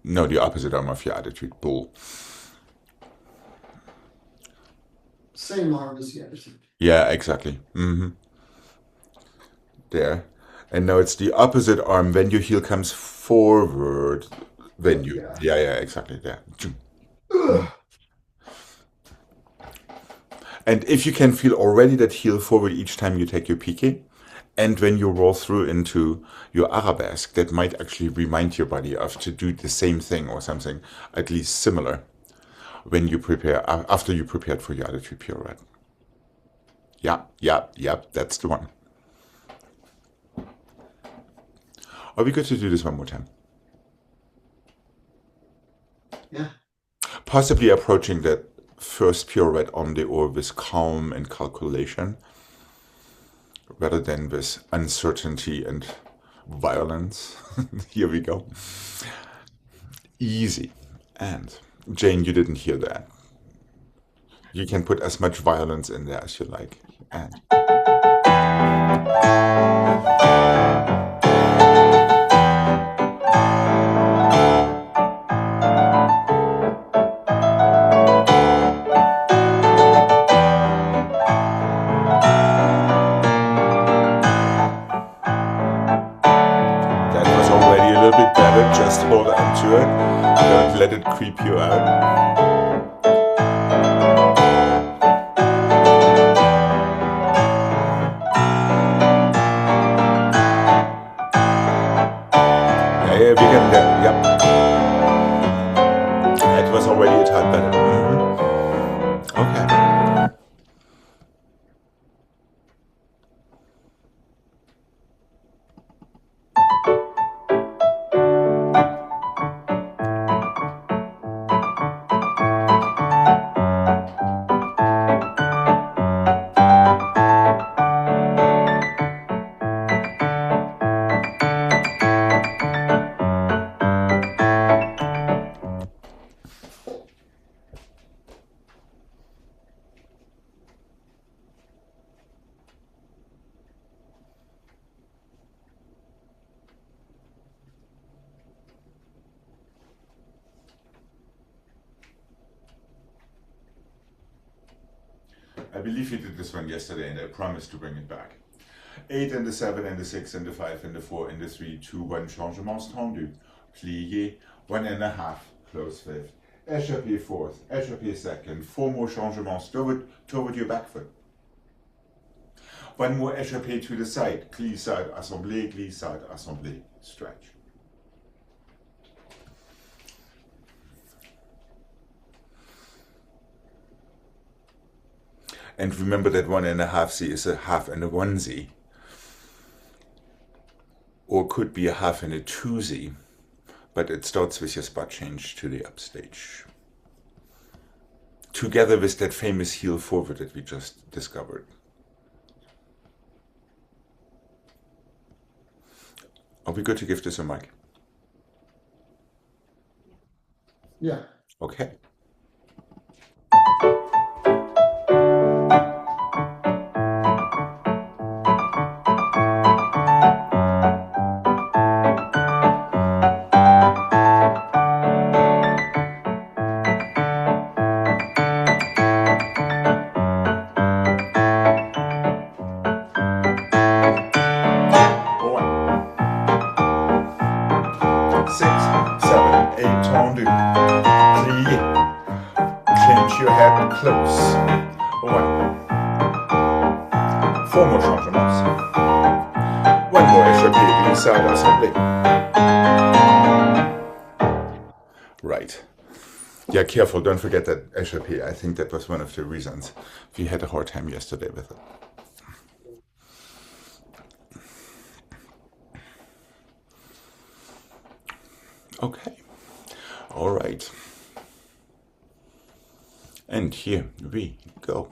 No, the opposite arm of your attitude bull. Same arm as the attitude. Yeah, exactly. There. And now it's the opposite arm when your heel comes forward. When you, yeah, exactly, there. And if you can feel already that heel forward each time you take your piqué, and when you roll through into your arabesque, that might actually remind your body of to do the same thing or something at least similar when you prepare, after you prepared for your attitude pirouette. Yeah, that's the one. Are we good to do this one more time? Yeah. Possibly approaching that first pirouette on the oar with calm and calculation, rather than with uncertainty and violence. Here we go. Easy. And Jane, you didn't hear that. You can put as much violence in there as you like. And that was already a little bit better. Just hold on to it. Don't let it creep you out. Yeah, we get there. Yep. That was already a tad better. Okay. I believe you did this one yesterday and I promised to bring it back. 8 and the 7 and the 6 and the 5 and the 4 and the 3, 2, 1, changements tendus. Plié, 1.5, close fifth. Échappé fourth, échappé second. 4 more changements toward your back foot. 1 more échappé to the side. Glissade, assemblé, stretch. And remember that 1.5 Z is a half and a 1 Z. Or could be a half and a 2 Z. But it starts with your spot change to the upstage. Together with that famous heel forward that we just discovered. Are we good to give this a mic? Yeah. Okay. Six, seven, eight, tendu. Plié. Change your head close. One. Four more changements. One more échappé, glissade, assemblée. Right. Yeah, careful, don't forget that échappé. I think that was one of the reasons we had a hard time yesterday with it. Okay. All right. And here we go.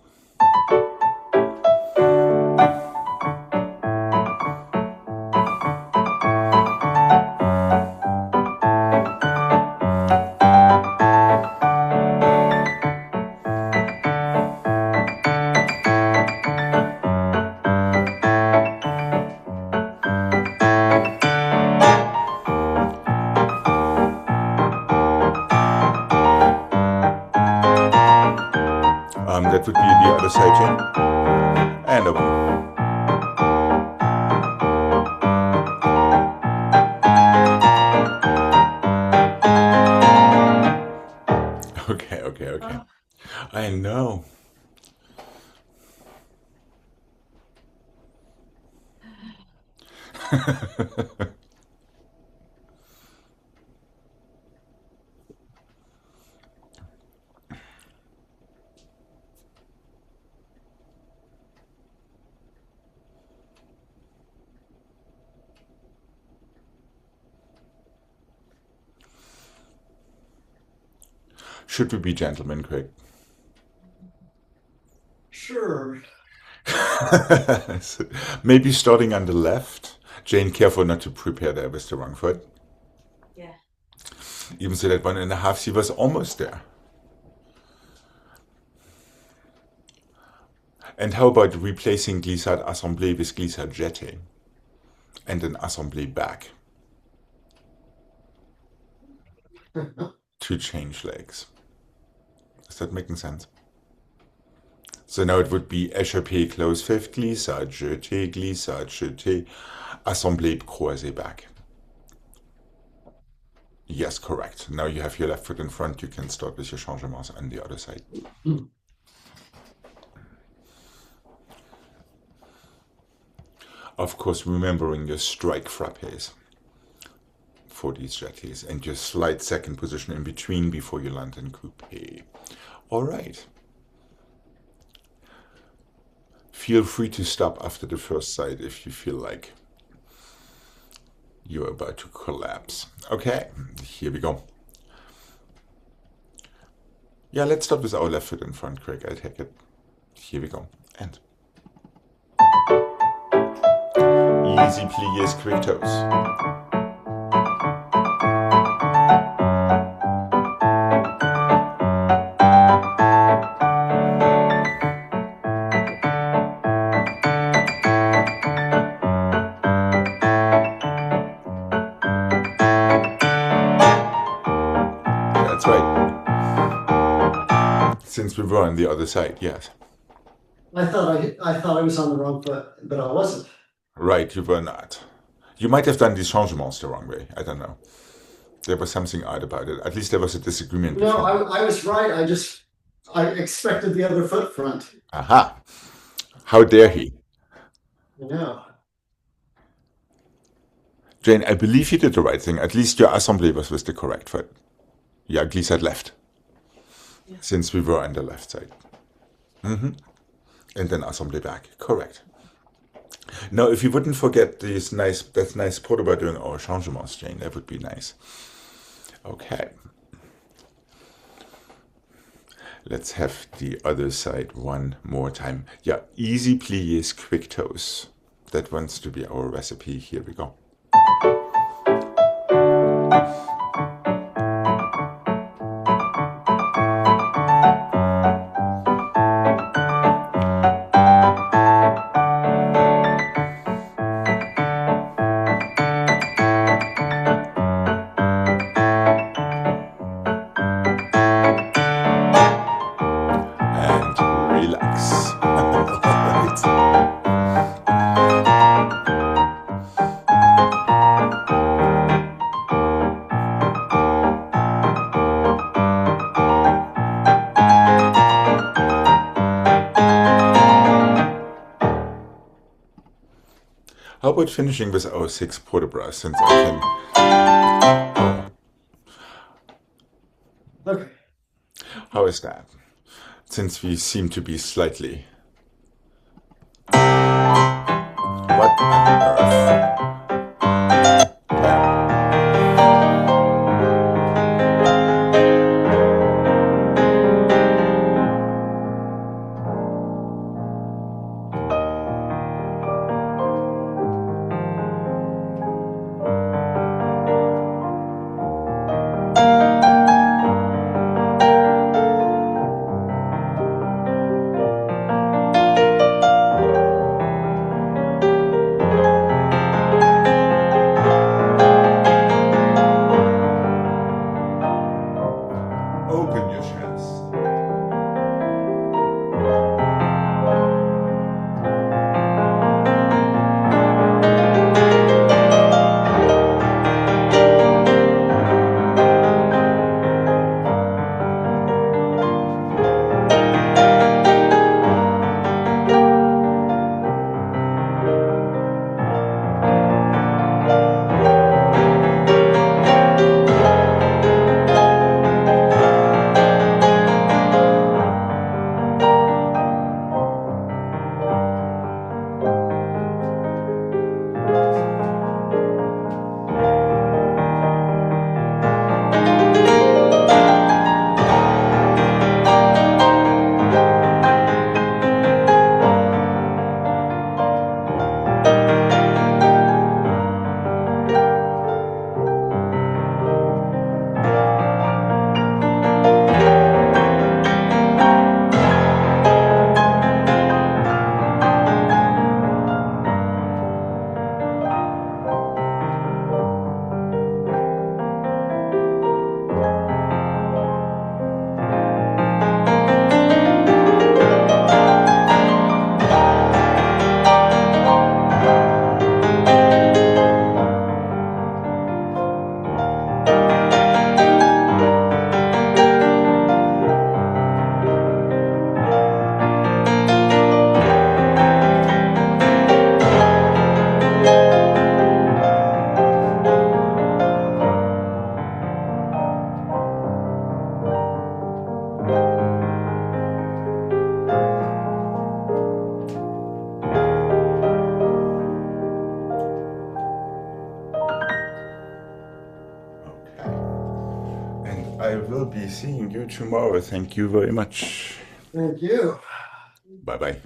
That would be the other side chain. And a one. Okay. Oh. I know. Should we be gentlemen, Craig? Sure. Maybe starting on the left. Jane, careful not to prepare there with the wrong foot. Yeah. Even so that 1.5, she was almost there. And how about replacing glissade assemblée with glissade jeté? And then assemblée back. To change legs. Is that making sense? So now it would be échappé close fifth, glissade jeté, assemblée croisée back. Yes, correct. Now you have your left foot in front, you can start with your changements on the other side. Of course, remembering your strike frappés for these jetés and your slight second position in between before you land in coupé. All right. Feel free to stop after the first side if you feel like you're about to collapse. Okay, here we go. Yeah, let's start with our left foot in front, Craig. I take it. Here we go. And easy pliés, quick toes. That's right. Since we were on the other side, yes. I thought I was on the wrong foot, but I wasn't. Right, you were not. You might have done these changements the wrong way. I don't know. There was something odd about it. At least there was a disagreement. No, between- I was right. I expected the other foot front. Aha! How dare he? No. Jane, I believe you did the right thing. At least your assembly was with the correct foot. Yeah, glissade left. Yeah. Since we were on the left side. And then assembly back. Correct. Now, if you wouldn't forget that nice part about doing our changements, Jane, that would be nice. Okay. Let's have the other side one more time. Yeah, easy pliés, quick toes. That wants to be our recipe. Here we go. And relax. Alright. How about finishing with our 6 Protobras, since I can... Okay. How is that? Since we seem to be slightly... What on earth? Yeah. Open your chest. I will be seeing you tomorrow. Thank you very much. Thank you. Bye-bye.